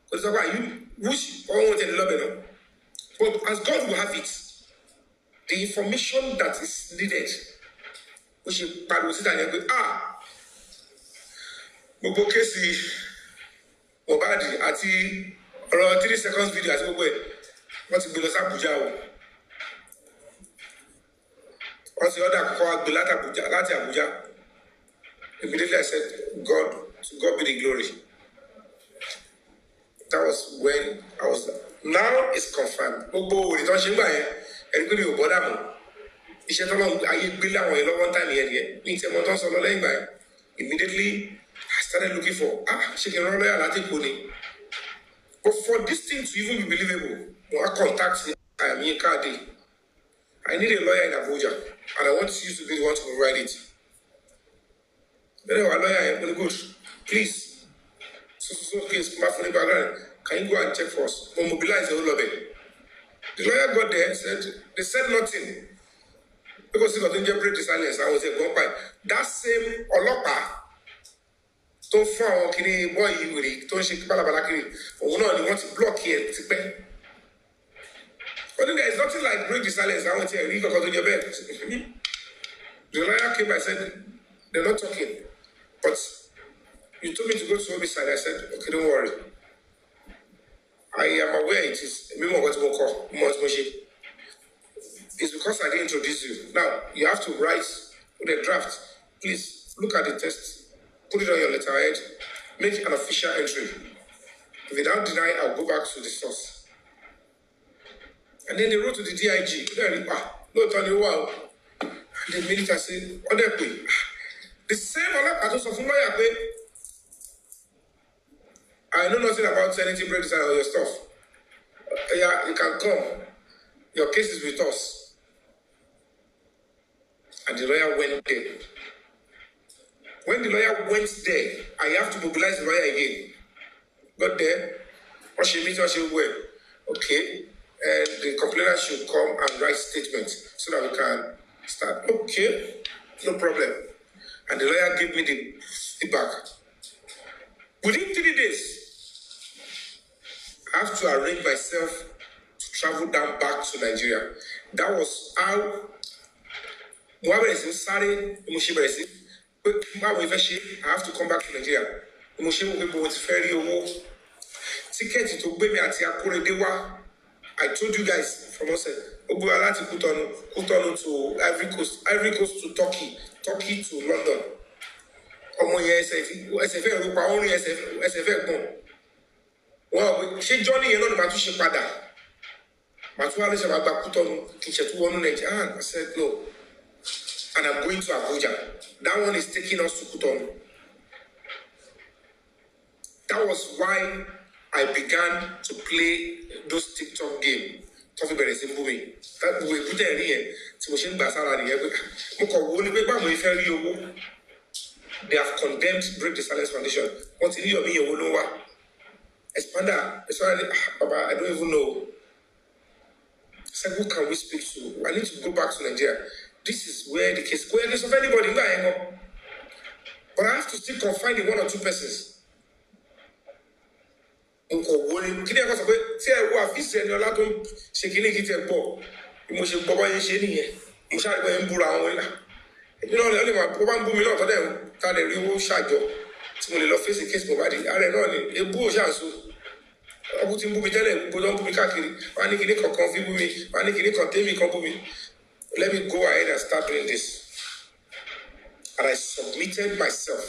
kò sí sọ pé you wish ọ̀hún tẹ̀lé lọ́bẹ̀ náà but as God will have it the information that is needed ó ṣe pariwo síta yẹn pé gbogbo kéèsì Mohbad àti ọ̀rọ̀ 3 seconds video àti gbogbo ẹ̀ wọ́n ti gbé lọ sí Àbújá o wọ́n ti ọ̀dà kọ́ àgbè láti Àbújá immediately I said to God be the glory that was when I was there. Now it's confirmed gbogbo òrì tó ń ṣe ń gbà yẹn ẹni pé mi ò bọ́dà mọ́ iṣẹ́ tó lọ́wọ́ ayé gbé láwọn yẹn lọ́wọ́ ń tà nìyẹn ní ìtẹ̀mọ́ tó ń sọ lọ lẹ́yìn gbà yẹn immediately I started looking for ṣé kí n rán lọ́yà láti kó ni but for this thing to even be believable mo wá contact me káàdì I need a lawyer in Abuja and I want you to be the one to provide it then our lawyer yẹn very good please so case come back from the background can you go and check for us mo mobilize the whole of it the lawyer got there they said nothing because he doesn't just break the silence I was a gone by that same ọlọ́pàá tó fún àwọn kiri boy yìí wèrè tó ń ṣe balabala kiri òun náà ni wọ́n ti block yẹn ti pẹ́ but then there is nothing like break the silence àwọn ti ẹ̀rí kankan tó jẹ bẹ́ẹ̀ the lawyer came and said they're not talking but you told me to go to Yomi side I said okay don't worry I am aware it is mímọ̀ ọ̀gá tí mo kọ́ mọ̀ tí mo ṣe. It's because I didn't introduce you. Now, you have to write the draft. Please, look at the text. Put it on your letterhead. Make an official entry. If you don't deny, I'll go back to the source. And then they wrote to the DIG. No, Tony, wow. And the military said, on their way. The same I told some lawyer, I know nothing about anything break design or your stuff. Yeah, you can come. Your case is with us. And the lawyer went there. When the lawyer went there, I have to mobilize the lawyer again. Got there. What she meets, what she will. Okay. And the complainant should come and write statement so that we can start. Okay. No problem. And the lawyer gave me the feedback. Within 3 days, I have to arrange myself to travel down back to Nigeria. That was how Mohamed is sorry, I have to come back to Nigeria. Ticket to Baby at Yakuredewa. I told you guys from us, Ogualati Kutonu to Ivory Coast to Turkey, Turkey to London. SFA Europa only SFA bon. Well, she Johnny and not Matushi Pada. Matuali Sababa Kutonu, Kichetu Nigeria. I said no. And I'm going to Abuja. That one is taking us to Kutonu. That was why I began to play those TikTok games. That we put in here. They have condemned Break the Silence Foundation. What in Yomi Yolowa? Expander, I don't even know. I said, who can we speak to? I need to go back to Nigeria. This is where the case go against of anybody. But I have to still confine in 1 or 2 persons. Kini ẹ̀kọ́ sọ pé tí ẹ wo àfíìsì ẹni ọlá tó ń ṣe kíní kí tẹ gbọ́ bí mo ṣe gbọ́ bá yẹn ṣe nìyẹn mo ṣàgbọ́ yẹn ń búra àwọn ìlà èmi náà lè máa bó bá ń bú mi náà tọ́lẹ̀ ká lè rí owó ṣàjọ tí mo lè lọ fèsì kéèsì Mohbad ààrẹ náà ni ebú òṣàṣù ọkùn tí ń bú mi tẹ́lẹ̀ gbogbo ń bú mi káàkiri wọ́n á ní kíní kankan fi bú mi wọ́n á ní kíní kan tẹ́mì kan bú mi. Let me go ahead and start doing this. And I submitted myself.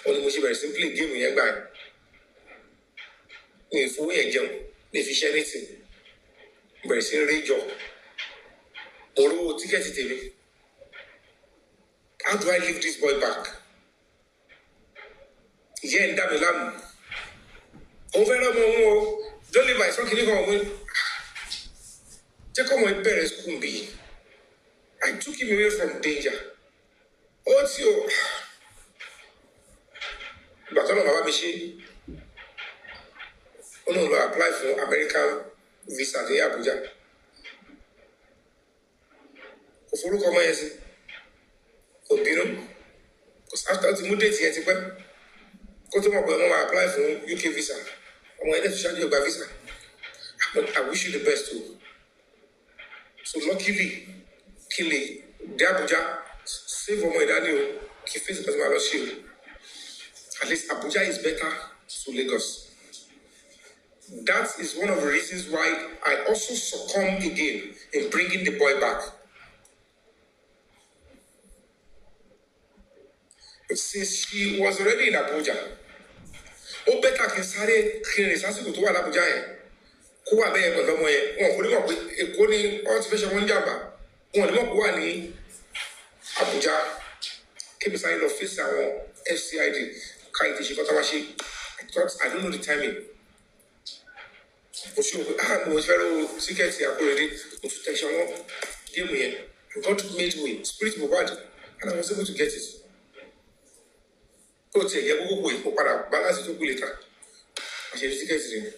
Only mo ṣe bẹ̀rẹ̀ sí play game yẹn gbà yẹn. Mi ò fowó yẹn jẹun, mi ò fi ṣe anything. Mo bẹ̀rẹ̀ sí réjọ. Mo rówó tíkẹ́ẹ̀tì tèmi. How do I leave this boy back? Ìyá ẹ̀ ń dá mi láàmú. Òun fẹ́ràn ọmọ òun o. Don't leave my son kìíní kan ọ̀hún. Jẹ́ kọ́ ọmọ ìbẹ̀rẹ̀ school bí. I took him away from danger. Ó tí o. Ìgbà tó lọ bàbá mi ṣe. Ó náà lọ apply for American visa ní Abuja. Kò forúkọ ọmọ yẹn sí. Kò bínú. After ti mú déètì yẹn ti pẹ́. Kó tó mọ̀ pé wọ́n máa apply for UK visa. Ọmọ yẹn ti ṣáájú ìgbà visa. I wish you the best too. So luckily, kí lè dé Abuja save ọmọ ìdání o kí face person máa lọ sí o. At least Abuja is better to Lagos. That is one of the reasons why I also succumbed again in bringing the boy back. But since she was already in Abuja, ó better kí n sáré kí n rìn sásìkò tó wà l'Abuja yẹn. Kó wà bẹ́ẹ̀ pẹ̀lú ọmọ yẹn, wọn kò ní mọ̀ pé Èkó ni wọ́n ti fẹ́ ṣe wọ́n jàmbá. Wọn ò ní mọ̀ pé wà ní Abuja. Kébì sáré lọ fèsì àwọn FCID ká ìdí ṣe kọ́tà wá ṣe. I don't know the timing. Mo ṣe òkú, mo fẹ́ ro tíkẹ́ẹ̀tì Akóredé, mo tún tẹ̀sán wọn géèmù yẹn. God made way, spirit Mohbad, and I was able to get it. Kó o tiẹ̀ yẹ gbogbo ìpò padà balance tó kú lè ta. Àṣẹ tíkẹ́ẹ̀tì rẹ̀.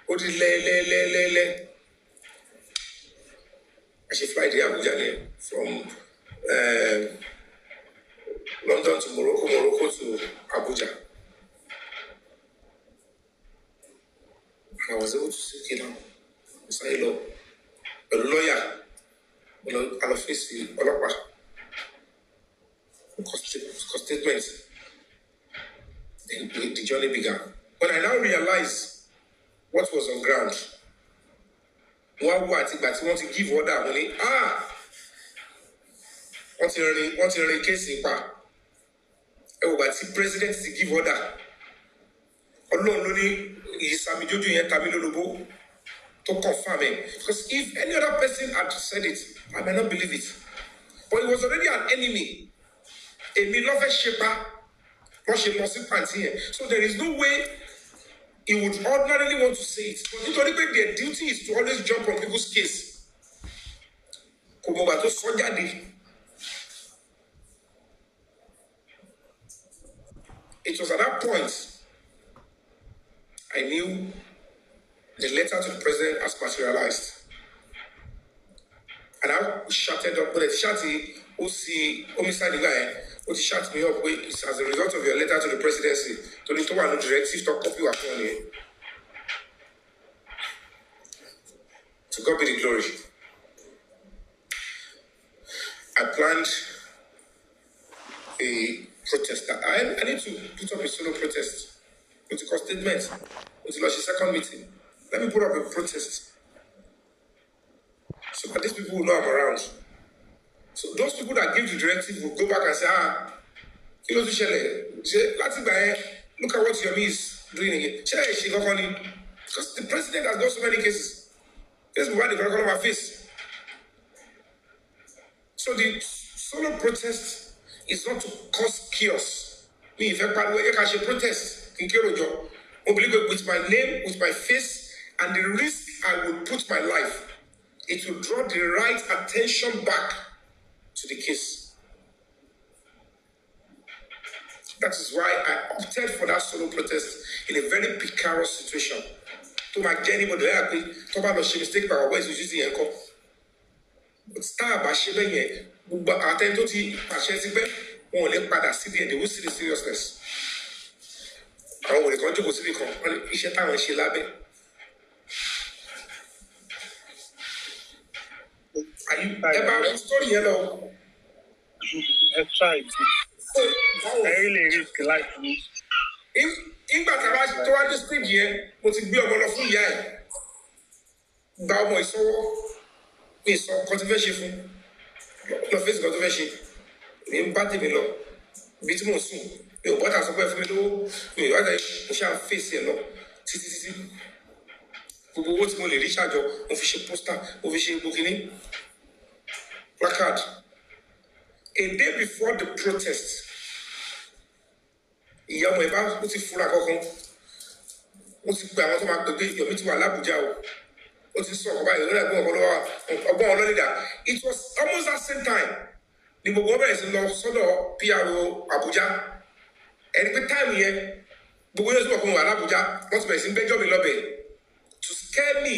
Ó di lẹ́lẹ́lẹ́lẹ́lẹ́. I should fly to Abuja from London to Morocco, Morocco to Abuja. And I was able to sit down. Say hello. A lawyer. I love face Olapa. Statement. The journey began. When I now realized what was on ground, wọ́n wá àti ìgbà tí wọ́n ti give order wọ́n ní wọ́n ti rin kéèsì pa ẹ wò gbà tí president ti give order Ọlọ́run ló ní ìsàmìjójú yẹn tàbí lólobó tó confirm it, because if any other person had said it I might not believe it, but it was already an enemy. Èmi ló fẹ́ ṣe pa wọ́n ṣe lọ sí pàǹtí yẹn, so there is no way he would ordinarily want to say it, but nítorí pé their duty is to always jump on people's case. Kò mọ̀ gbà tó sọ jáde. It was at that point I knew the letter to the president has materialized. And I shouted up, but the shouty, homicide guy, what shut me up with as a result of your letter to the presidency, to the one directive to copy what on. To God be the glory. I planned a protest. I need to put up a solo protest with a statement, with the second meeting. Let me put up a protest so that these people will know I'm around. So those people that give the directive will go back and say, kí ló tún ṣẹlẹ̀? Ṣé láti gbà yẹn, look at what Yomi is doing again. Ṣé kankan ni? Because the president has got so many cases. This is why they can't my face. So the solo protest is not to cause chaos. Me, if I can protest, I believe with my name, with my face, and the risk I will put my life, it will draw the right attention back to the case. That is why I opted for that solo protest in a very precarious situation. tó máa jẹ́ anybody lẹ́yà pé tó bá lọ ṣe mistake by our ways which is the ẹ̀kọ́ tá a bá ṣe bẹ́ẹ̀ yẹn gbogbo àtẹ́ni tó ti pàṣẹ sí pé wọn ò ní padà sí díẹ̀ they will see the seriousness àwọn òwòrán kan jókòó síbi kan wọn ní iṣẹ́ táwọn ṣe lábẹ́ ẹ bá wọn sórí yẹn lọ. ẹ try it. ẹ rí lè rí ìsìnkú láìpẹ́ ní. ìgbà tó wá dé stage yẹn mo ti gbé ọmọ lọ fún ìyá ẹ̀ gba ọmọ ìsọwọ́ mi sọ nǹkan tó fẹ́ ṣe fún lọ fèsì nǹkan tó fẹ́ ṣe mi ń bá tèmi lọ ibi tí mò ń sùn mi ò bọ́tà sọ pé fún mi lówó mi ò wájà mo ṣáà fèsì ẹ̀ lọ títí gbogbo owó tí mo lè rí ṣàjọ mo fi ṣe pósítà mo fi ṣe gbókínní placard a day before the protest ìyá ọmọ ẹ̀ bá ó ti fura kankan ó ti pe àwọn tó máa pè pé Yomi ti wà l'Abuja o ó ti sọ ọkọ báyìí lórí ọgbọ́n ọlọ́lẹ́dà it was almost that same time ni gbogbo ọbẹ̀ yẹn ti lọ sọ́dọ̀ PRO Abuja ẹni pé táìmù yẹn gbogbo yẹn sọ̀rọ̀ pé mo wà l'Abuja wọ́n ti bẹ̀rẹ̀ sí gbẹ́jọ́ mi lọ́bẹ̀ to scare me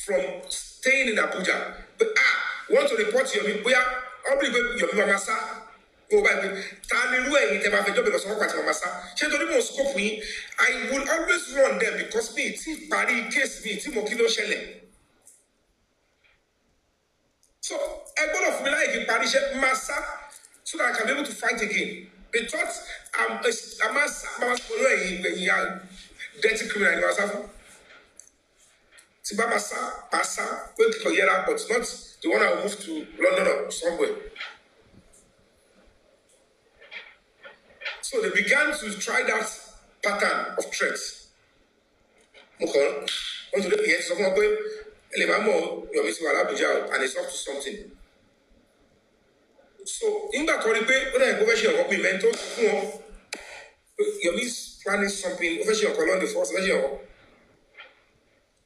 from staying in Abuja but want to report Yomi bóyá ọ́bìrì pé Yomi máa sá mo bá gbé ta ni irú ẹ̀yin tẹ́ máa fẹjọ́ bẹ̀rẹ̀ sọ́kọ́ pàtó máa sá ṣé torí mo scope yín I will always run them because mi ti parí case mi tí mo kí ló ṣẹlẹ̀ so ẹ gbọ́dọ̀ fún mi láyè kí n parí iṣẹ́ máa sá so that I can be able to fight again they thought I'm a olú ẹ̀yin ya dirty criminal ni wọ́n sá fún tí bá máa sá pé kíkọ yẹra but not the one I will move to London or somewhere. So they began to try that pattern of threats. Okay, want to look here, so I'm going. Yomi ti wà l'Abuja and it's up to something. So in that corridor, when I go over here, we mentor. Yomi is planning something. Over here, on the first version.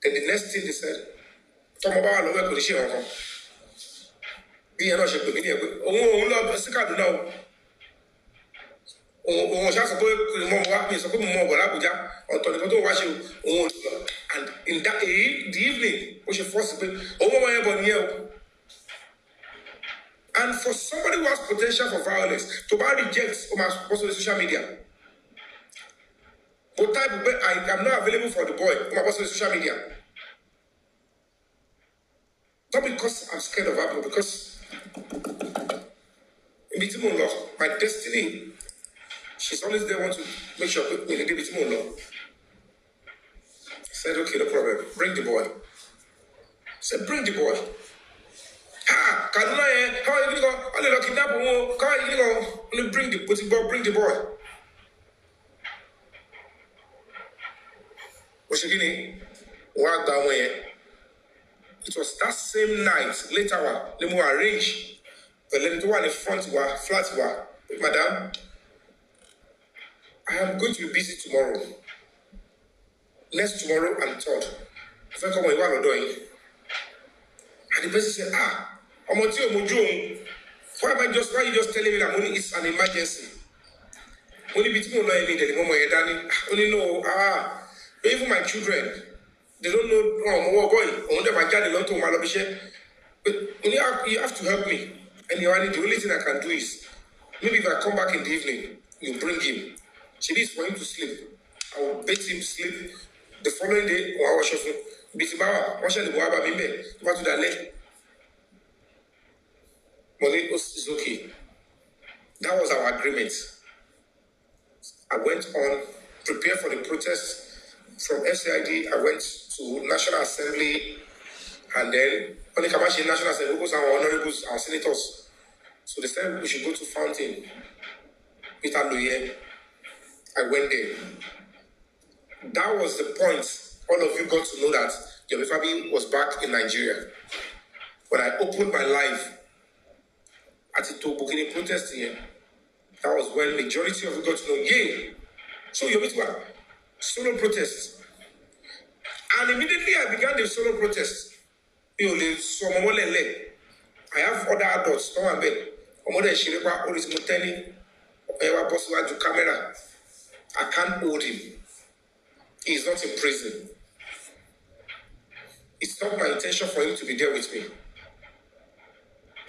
Then the next thing they said, "Tom about our local position." Be an usher to me. Oh, love, sick out now. Òun ṣáà sọ pé mo wá mi sọ pé mo mọ ọ̀gọ̀ l'Abuja ọ̀tọ̀ nìkan tó wá ṣe òun and in that the evening ó ṣe fọ́ọ̀sì pé òun mọ̀ ẹ́ bọ̀ nìyẹn o and for somebody who has potential for violence to bá reject ó máa post on social media but type pé I am not available for the boy ó máa post on social media not because I'm scared of her but because ibi tí mo lọ my destiny. She's always there, want to make sure we can give it more love. I said, okay, no problem. Bring the boy. I said, bring the boy. Kaduna, how are you going to go? Only lucky kidnap him. How are you going to go? Only bring the boy. It was that same night, later, they will arrange. But let it go in the front, flat, madam. I am going to be busy tomorrow. Next tomorrow and third. If I come on, you are not doing. And the person said, I'm on to you. Why are you just telling me that money is an emergency? Only between only know, even my children, they don't know more going. Only my dad don't know my lobby. But you have to help me. And the only thing I can do is maybe if I come back in the evening, you bring him. She needs for him to sleep. I will bet him sleep. The following day, I will show him. Bitibawa, watch the Boaba Mime, what to that leg. Money is okay. That was our agreement. I went on, prepared for the protest from FCID. I went to National Assembly, and then on the Kamashi National Assembly, because our honorables, our senators. So they said we should go to Fountain. Peter Loye. I went there. That was the point. All of you got to know that Yomi Fabiyi was back in Nigeria. When I opened my life at the Bukini protest here, that was when majority of you got to know, yay. So Yomi Fabiyi, solo protest. And immediately I began the solo protest. I have other adults, come and bed. Camera. I can't hold him. He's not in prison. It's not my intention for him to be there with me.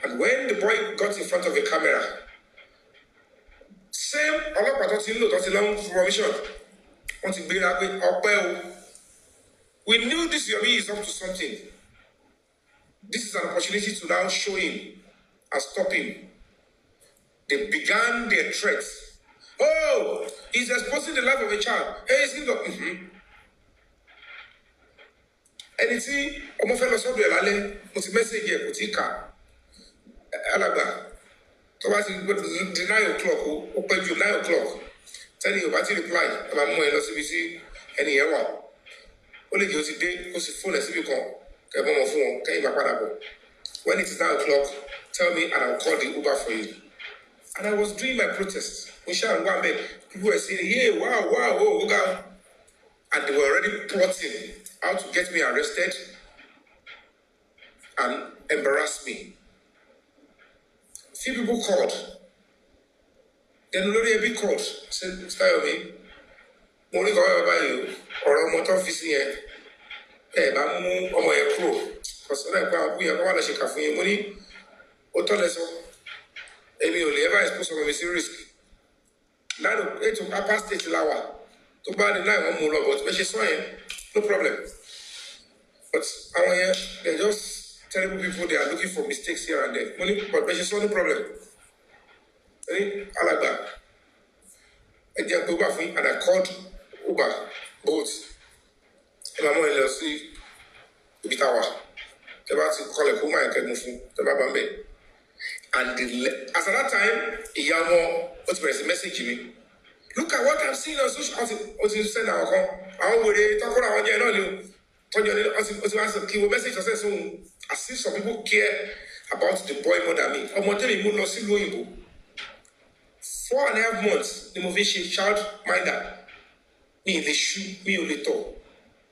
And when the boy got in front of the camera, same ọlọ́pàá tó ti ń lò tó ti lọ ń formation wọ́n ti gbéra pé ọpẹ́ o. We knew this Yomi is up to something. This is an opportunity to now show him and stop him. They began their threats. Oh, he's exposing the life of a child. Hey, he's going to... ẹni tí ọmọ fẹ́ lọ sọ́dọ̀ ẹ̀ lálẹ́ mo ti mẹ́sẹ̀gì ẹ̀ kò tí ì kà alàgbà tó bá ti di 9 o'clock ó pẹ́ ju 9 o'clock tẹ́lẹ̀ yóò bá ti reply ẹ máa mú ẹ lọ síbi tí ẹni yẹn wà ó lè jẹ́ ó ti dé ó sì fóònù ẹ̀ síbi kan kẹ́ ẹ bọ́ wọn fún wọn kẹ́yìn bá padà bọ̀ when it is 9 o'clock tell me and I will call the Uber for you. And I was doing my protest mo ṣáà ń wá bẹ́ẹ̀ people were saying yeah wow oh God. And they were already plotting how to get me arrested and embarrass me. Few people called. Then Lori Ebi called. Said, Mr. Yomi, mo ní kọ́ ẹ bàbá yìí ọ̀rọ̀ ọmọ tó fi sí yẹn ẹ bá mú ọmọ yẹn kúrò kọ̀sọ́dọ̀ ẹ̀kọ́ àwọn kúyẹ̀ kọ́ wà lọ́ọ́ ṣe kà fún yín mo ní ó tọ́ lẹ́sọ èmi ò lè ever expose ọmọ mi sí risk. Láàrú ètò upper state láwà tó bá ní láì wọ́n mú lọ but bẹ́ẹ̀ ṣe sọ yẹn no problem. But àwọn yẹn they're just terrible people. They are looking for mistakes here and there. Money, but bẹ́ẹ̀ ṣe sọ no problem. Ẹni alàgbà ẹ jẹ́ Uber fún yín and I called Uber both. Ẹ máa mú ẹ lọ sí ibi táwa. Tẹ bá ti kọlẹ̀ kó máa ń kẹ́gun fún tẹ bá bá ń bẹ̀. And as at that time, ìyá wọn ó ti bẹ̀rẹ̀ sí message mi. Look at what I'm seeing on social media. Ó ti send àwọn kan. Àwọn wèrè tọ́kọ́rọ́ àwọn jẹ́ náà ni o. Tọ́jú ọ̀nà ó ti wá sọ kí wọ́n message ọ̀sẹ̀ sóhun. I see some people care about the boy more than me. Ọmọ tẹ́lẹ̀ mú lọ sílùú òyìnbó. 4.5 months ni mo fi ṣe child minder. Mi ò lè ṣú, mi ò lè tọ̀.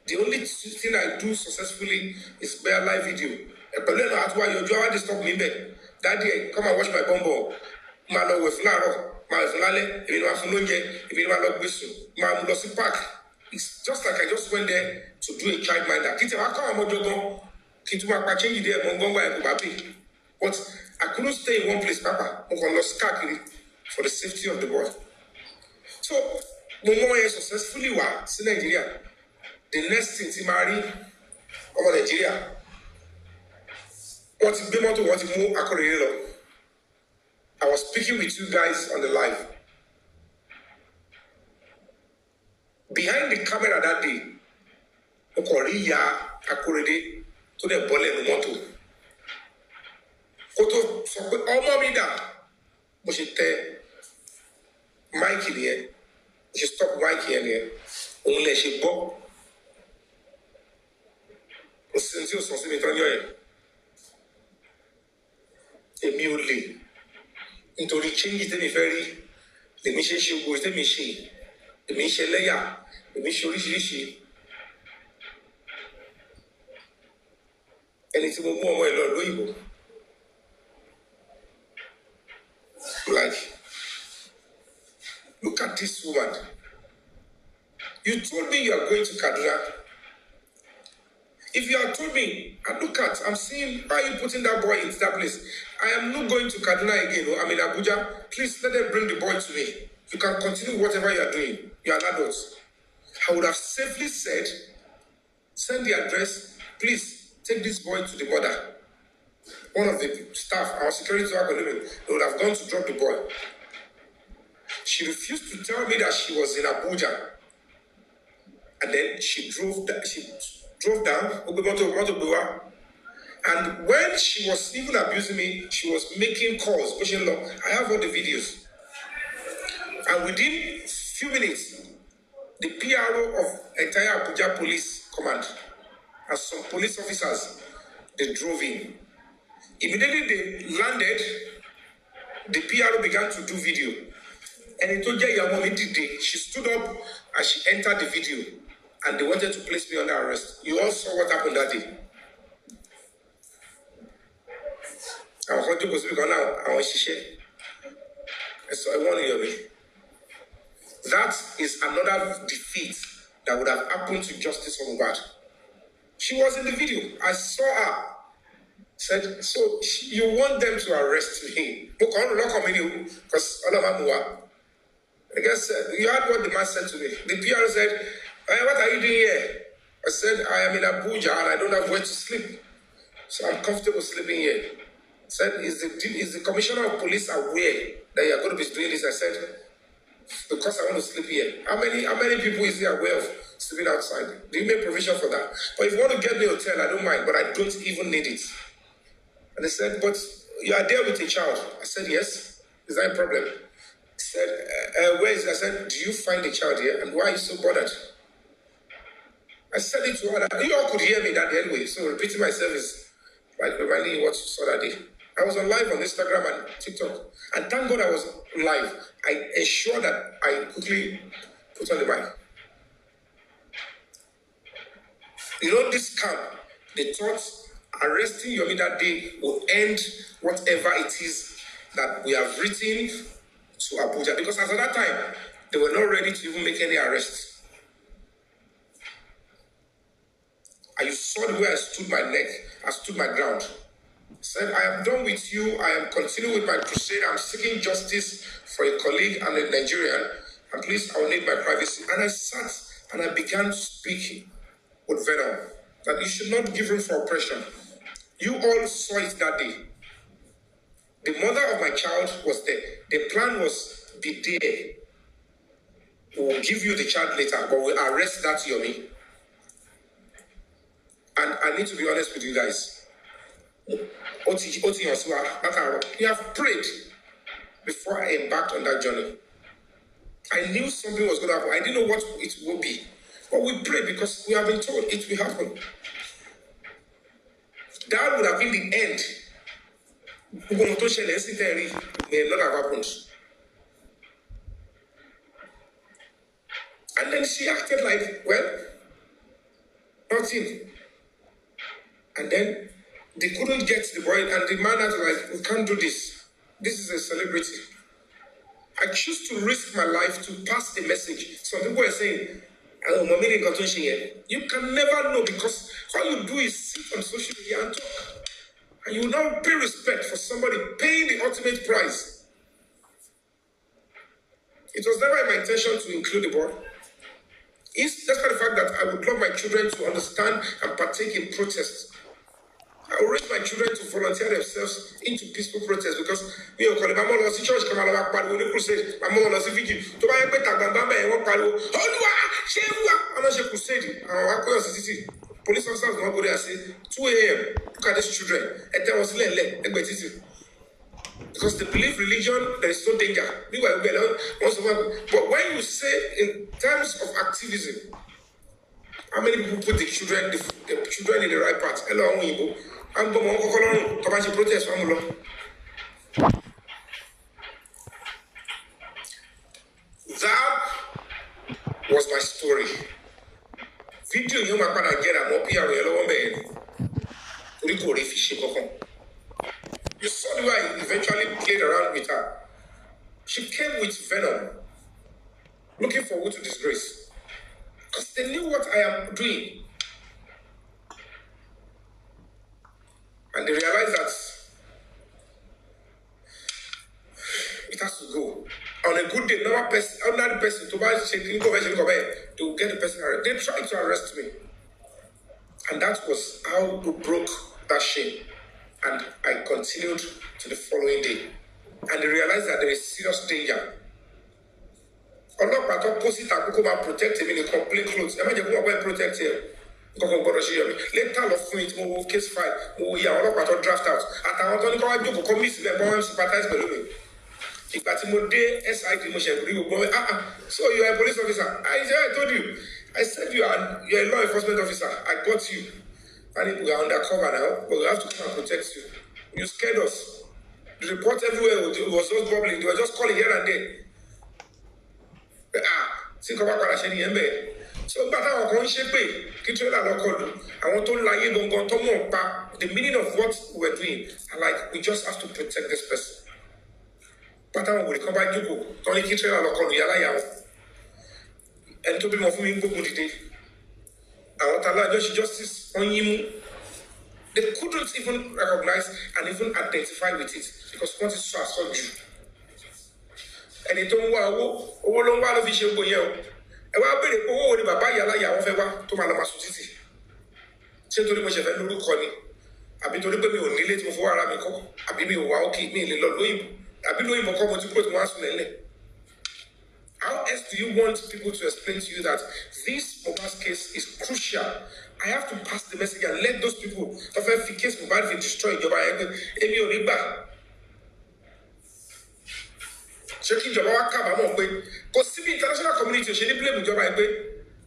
The only thing I do successfully is bear live video. Pẹ̀lú ẹ̀nà àtúwá yọjú àwọn disturb mi bẹ̀. Daddy, come and watch my bumbo. Máa lọ wẹ̀ fún láàárọ̀, máa wẹ̀ fún lálẹ́, èmi ni máa fún lóúnjẹ, èmi ni máa lọ gbé sùn, máa mú lọ sí park. It's just like I just went there to do a child minder. Kí tẹ̀ wá kọ́ àwọn ọmọdé gan, kí n tún máa pa change there mọ́ gbọ́ngbà ẹ̀ kò bá pè. But I couldn't stay in one place, Papa. Mo kàn lọ sí káàkiri for the safety of the boy. So, mo mọ ẹ successfully wá sí Nàìjíríà. The next thing ti máa rí ọmọ Nàìjíríà. Wọ́n ti gbé mọ́tò, wọ́n ti mú Akọ̀ròyìn lọ. I was speaking with you guys on the live. Behind the camera that day, mo kàn rí ìyá Akọ̀ròyìn tó dẹ̀ bọ́ lẹ́nu mọ́tò. Kó tó sọ pé ọmọ mi dà, mo ṣe tẹ máìkì nìyẹn, mo ṣe stop máìkì yẹn nìyẹn, òun lè ṣe gbọ́. Kò sí ní tí o sọ sí mi tán yọ yẹn. Èmi ò lè nítorí change tẹ́mi fẹ́ rí lèmi ṣe ṣe gbogbo tẹ́mi ṣe èmi ṣe lẹ́yà èmi ṣe oríṣiríṣi ẹni tí mo mú ọmọ ẹ lọ lóyìnbó like look at this woman you told me you are going to Kaduna. If you had told me, and look at, I'm seeing why you putting that boy into that place. I am not going to Kaduna again. I'm in Abuja. Please let them bring the boy to me. You can continue whatever you are doing. You are an adult. I would have safely said, send the address. Please take this boy to the mother. One of the staff, our security staff, they would have gone to drop the boy. She refused to tell me that she was in Abuja. And then she drove down, and when she was even abusing me, she was making calls, pushing law. I have all the videos. And within few minutes, the PRO of entire Abuja Police Command and some police officers, they drove in. Immediately they landed, the PRO began to do video. And it told Yomi, she stood up and she entered the video. And they wanted to place me under arrest. You all saw what happened that day. I want to go speak on now. I want to share. So I want you. That is another defeat that would have happened to Justice Omugad. She was in the video. I saw her. Said, so you want them to arrest me? Because I guess you heard what the man said to me. The PR said, what are you doing here? I said, I am in Abuja and I don't have where to sleep. So I'm comfortable sleeping here. I said, is the commissioner of police aware that you are going to be doing this? I said, because I want to sleep here. How many people is he aware of sleeping outside? Do you make provision for that? But if you want to get me a hotel, I don't mind, but I don't even need it. And they said, but you are there with a child. I said, yes. Is that a problem? He said, where is it? I said, do you find the child here? And why are you so bothered? I said it to her. You all could hear me that anyway. So repeating myself is like reminding you what you saw that day. I was on live on Instagram and TikTok. And thank God I was live. I ensured that I quickly put on the mic. You know, this camp, they thought arresting Yomi that day will end whatever it is that we have written to Abuja. Because as at that time, they were not ready to even make any arrests. And you saw the way I stood my neck, I stood my ground. I said, I am done with you. I am continuing with my crusade. I'm seeking justice for a colleague and a Nigerian. And please, I will need my privacy. And I sat and I began speaking with venom that you should not give room for oppression. You all saw it that day. The mother of my child was there. The plan was be there. We will give you the child later, but we'll arrest that Yomi. And I need to be honest with you guys. We have prayed before I embarked on that journey. I knew something was going to happen. I didn't know what it would be. But we prayed because we have been told it will happen. That would have been the end. May not have happened. And then she acted like, well, nothing. And then they couldn't get the boy, and the man had to like, we can't do this. This is a celebrity. I choose to risk my life to pass the message. Some people are saying, you can never know because all you do is sit on social media and talk. And you will now pay respect for somebody paying the ultimate price. It was never my intention to include the boy. Despite the fact that I would love my children to understand and partake in protests. I will raise my children to volunteer themselves into peaceful protest because me and my mom lost the church, come along with crusade. My mom lost the vigil. To buy a better than I'm not crusade. Police officers will go there and say, 2 a.m. Look at these children. And there was because they believe religion, there is no danger. But when you say in terms of activism, how many people put the children in the right path? Hello, I'm going to protest. That was my story. Video you might get a more PR yellow man. You saw the way I eventually played around with her. She came with venom, looking for who to disgrace. Because they knew what I am doing. And they realized that it has to go. On a good day, ordinary person, to buy shaking, they will get the person arrested. They tried to arrest me. And that was how we broke that shame. And I continued to the following day. And they realized that there is serious danger. Ọlọ́pàá tó pósí tàkókò máa protect him in a complete clothes. Ẹ má jẹ́ kó wọ́n protect him. Nǹkan gbọ́dọ̀ ṣe yọmi. Later lọ fún it, mo wo case file, mo wo iye àwọn ọlọ́pàá tó draft out. Àtàwọn tó ní kọ́ wá jókòó kọ́ mí sílẹ̀ bọ́ wọn sympathize pẹ̀lú mi. Ìgbà tí mo dé SID mo ṣe rí gbogbo wọn. So you are a police officer. I told you. I said you are a law enforcement officer. I got you. And we are undercover now, but we have to come and protect you. You scared us. The report everywhere was just bubbling. They were just calling here and there. So but our the meaning of what we were doing, and like we just have to protect this person. But I will come back to go. Don't you and to be more for me. Àwọn Tala justice on Yimu, they couldn't even recognize and even identify with it because what is so Jew. And it don't owó ló ń wá ló fi ṣe gbòye o. Ẹ wá béèrè pé owó ni bàbá ìyá aláya wọn fẹ́ wá tó máa lọ máa sùn títì. Ṣé torí mo ṣe fẹ́ lórúkọ ni? Àbí torí pé mi ò nílé tí mo fowó ara mi kọ́? Àbí mi ò wá òkè mi lè lọ lóyìnbó? Àbí lóyìnbó kọ́ mo ti kúrò tí mo wá sùn lẹ́lẹ̀? How else do you want people to explain to you that this Mohbad's case is crucial? I have to pass the message and let those people of every case Mohbad will destroy ìjọba èmi ò ní gbà. Ṣé kí ìjọba wa kábàámọ̀ pé kò síbi international community ò ṣe ní blame ìjọba ẹ pé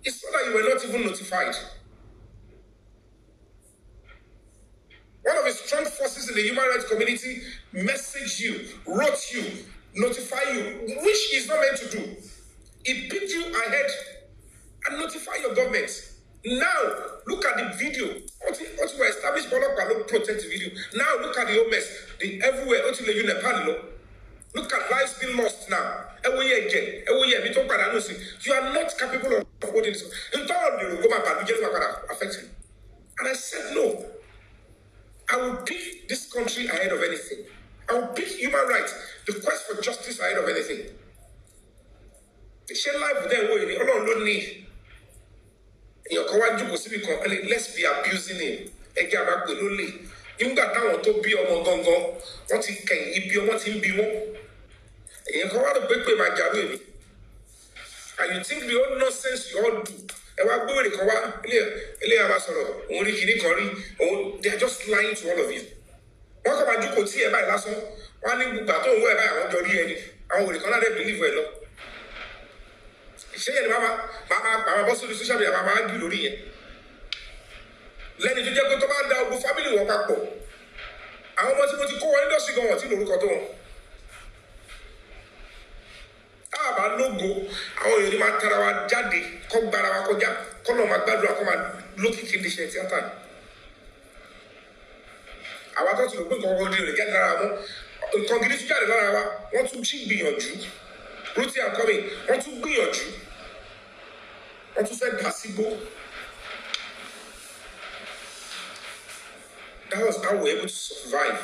it's not that you were not even notified. One of the strong forces in the human rights community messaged you, wrote you, notified you, which is not meant to do. It picked you ahead and notify your government. Now, look at the video. What you established, protect the video. Now, look at the whole mess. The everywhere, look at lives being lost now. You are not capable of holding this. And I said, no. I will pick this country ahead of anything. I will pick human rights, the quest for justice ahead of anything. Share life with them, let's be abusing him. And you think the old nonsense you all do, they are just lying to all of you. Social media, lẹ́ni tó jẹ́ pé tó bá da ogun family wọn papọ̀ àwọn ọmọ tí mo ti kó wọn industry gan wọn tí lórúkọ tó wọn àbá lógo àwọn èèyàn ní máa tara wa jáde kọ́ gbára wa kọjá kọ́ náà máa gbàdúrà kọ́ máa lókìkí ní iṣẹ́ tíátà ni àwa tó ti rò pé nǹkan ọkọ̀ di rẹ̀ jáde lára wọn nǹkan gidi tún jáde lára wa wọ́n tún jí gbìyànjú rúti àkọ́mi wọ́n tún gbìyànjú wọ́n tún fẹ́ dà sígbó. That was how we were able to survive.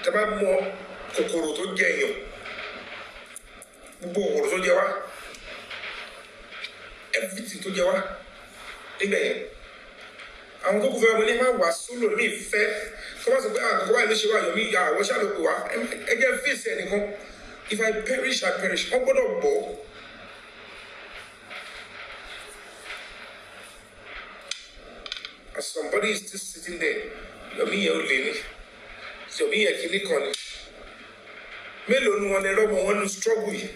Tẹ́lá mọ kòkòrò tó jẹ èèyàn, gbogbo òwòrò tó jẹ wá, everything tó jẹ wá, níbẹ̀ yẹn. Àwọn tó kù fẹ́ wọn ní máa wà sólò ní ìfẹ́. Kọ́ wá sọ pé àkókò báyìí ló ṣe wá Yomi ìyá àwọn ṣàlùkù wá. Ẹ jẹ́ fèsì ẹnìkan. If I perish, I perish. Wọ́n gbọ́dọ̀ bọ̀. As somebody is still sitting there. Yomi yẹn ò lè ní Yomi yẹn kìíní kan ni mélòó ni wọn lè rọmọ wọn nu struggle yìí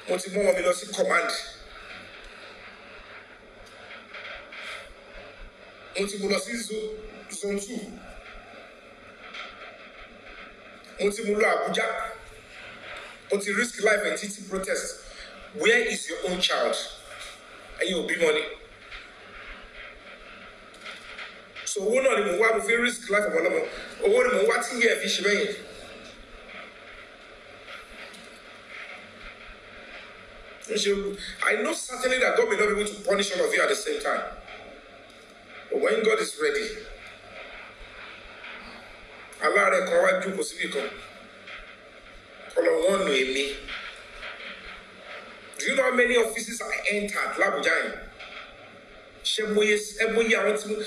mo ti mú wọn mi lọ sí command mo ti mú lọ sí zone 2 mo ti mú lọ Abuja mo ti risk life and TT protest. Where is your own child? Ẹ̀yin òbí mọ ni. So owó náà ni mo wá mo fi risk life ọmọ ọlọ́mọ owó ni mo wá tí yẹ fi ṣe bẹ́yẹn. I know certainly that God may not be able to punish all of you at the same time. But when God is ready, aláàrẹ kan wá jókòó síbì kan ọlọ́wọ́n nù èmi. Do you know how many offices I entered l'Abuja yẹn?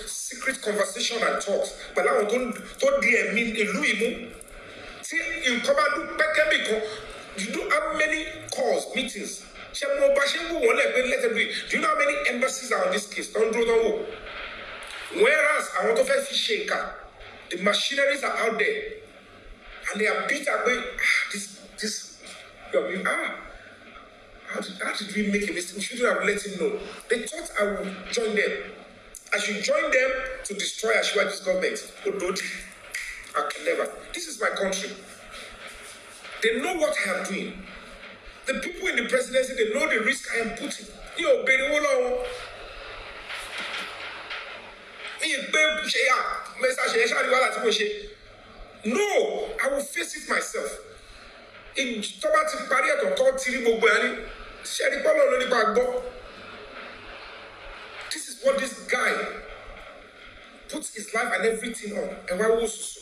Secret conversation and talks. But now don't dear mean ìlú ìmú. See, you come and do pekebiko. You do how many calls, meetings? Do you know how many embassies are on this case? Don't know. Whereas I want to first shaker, the machineries are out there, and they are beat away. How did we make a mistake? We shouldn't have let him know. They thought I would join them. I should join them to destroy Ashwaji's government. I can never. This is my country. They know what I am doing. The people in the presidency, they know the risk I am putting. No, I will face it myself. This is is what this guy puts his life and everything on. And why was so?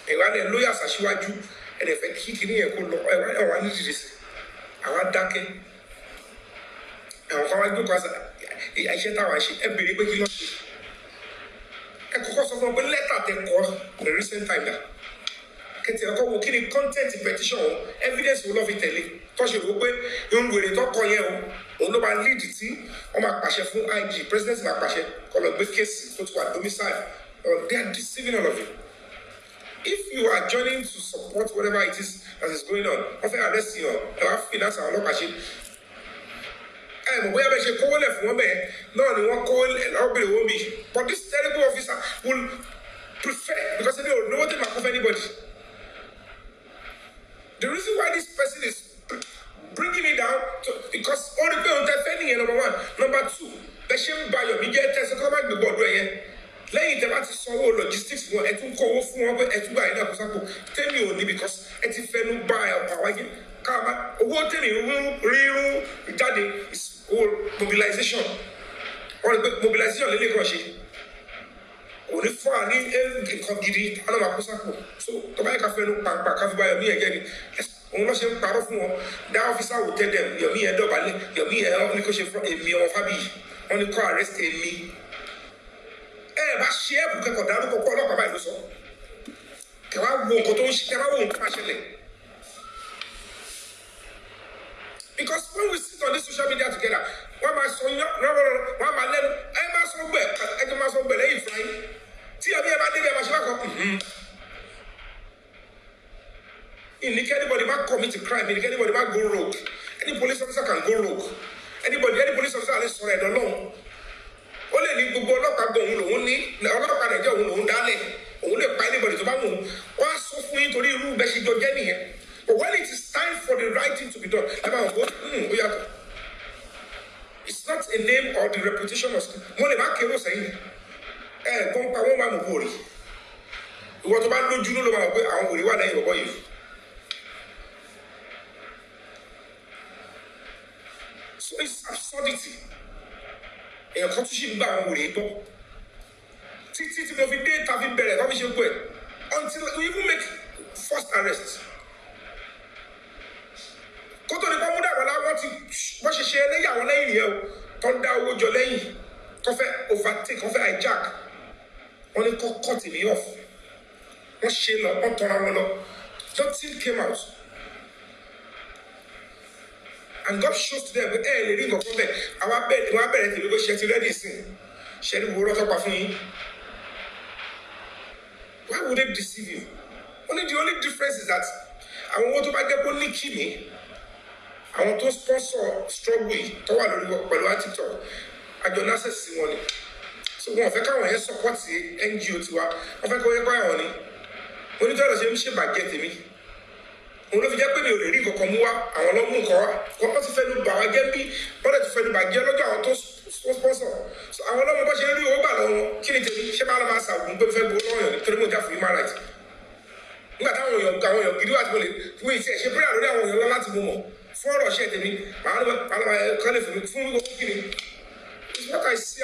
And when the lawyers are showing you, and if I kick in here, I want to do this. I want that. And how I do because I shut out, I should every day. And because of the letter they call the recent time that content petition evidence will love it telling. Touch your way, you will talk on you. Only lead the team on my passion for IG, President Macpashe, call a big case to a domicile. They are deceiving all of you. If you are joining to support whatever it is that is going on, I think arrest you, finance and look at it. Where they call it for me, no, they won't call it Yomi. But this terrible officer will prefer because they don't know what they make of anybody. The reason why this person is bringing me down because all the people defending number one, number two, they shouldn't buy your media test. Come back the board where laying the matter so logistics for it to go for it buy that tell me only because it's a fair buy our come what real daddy is all mobilization or mobilization lele koshi only for any gidi ala ma kusako so to buy cafe no pampa cafe buy me again on no say paro fun that officer will tell them Yomi e dobale Yomi e only ko se from emi o fabiyi only call arrest emi ba share bu ke ko daru ko lo baba iluso ke wa wo ko to n se wa wo nkan ma sele. Because when we sit on this social media together, one man so one man let I so I fine. See anybody might commit a crime, anybody might go rogue. Any police officer can go rogue. Any police officer is sorry, alone. Only need to go up and go only only anybody to bang. What's so funny to the room that she don't get here. But when it is time for the right thing to be done, it's not a name or the reputation of money. Saying, what about you know about so it's absurdity. A country bound with it. Until we even make first arrest. Koto ni bamuda wala want bó ṣe ṣe eléyàwó lẹ́yìn yẹn o tó ń dá owó jọ lẹ́yìn tó fẹ́ overtake tó fẹ́ hijack wọ́n ní kó cut me off wọ́n ṣe lọ wọ́n tọ́ra wọn lọ nothing came out and God shows to them ẹ lè rí nǹkan fún bẹ́ẹ̀ àwọn abẹ́rẹ́ tèmi kó ṣe ti rẹ́dí sí ṣe ní wo rọ́tọ́ pa fún yín. Why would they deceive you? The only difference is that I want to buy the only key. I want to sponsor struggle to our TikTok. I don't access money. So one of the support the NGO to her. Of a money. When you tell us you back me. One of the Japanese go come I want to go to fellow bag get me, but to fellow bag yellow to sponsor. So I want to watch you over kill it Shabala Massa, who prefer to remove that human rights. But I want your give us we say she put out your last moment. For or share me, I don't know, it's what I see.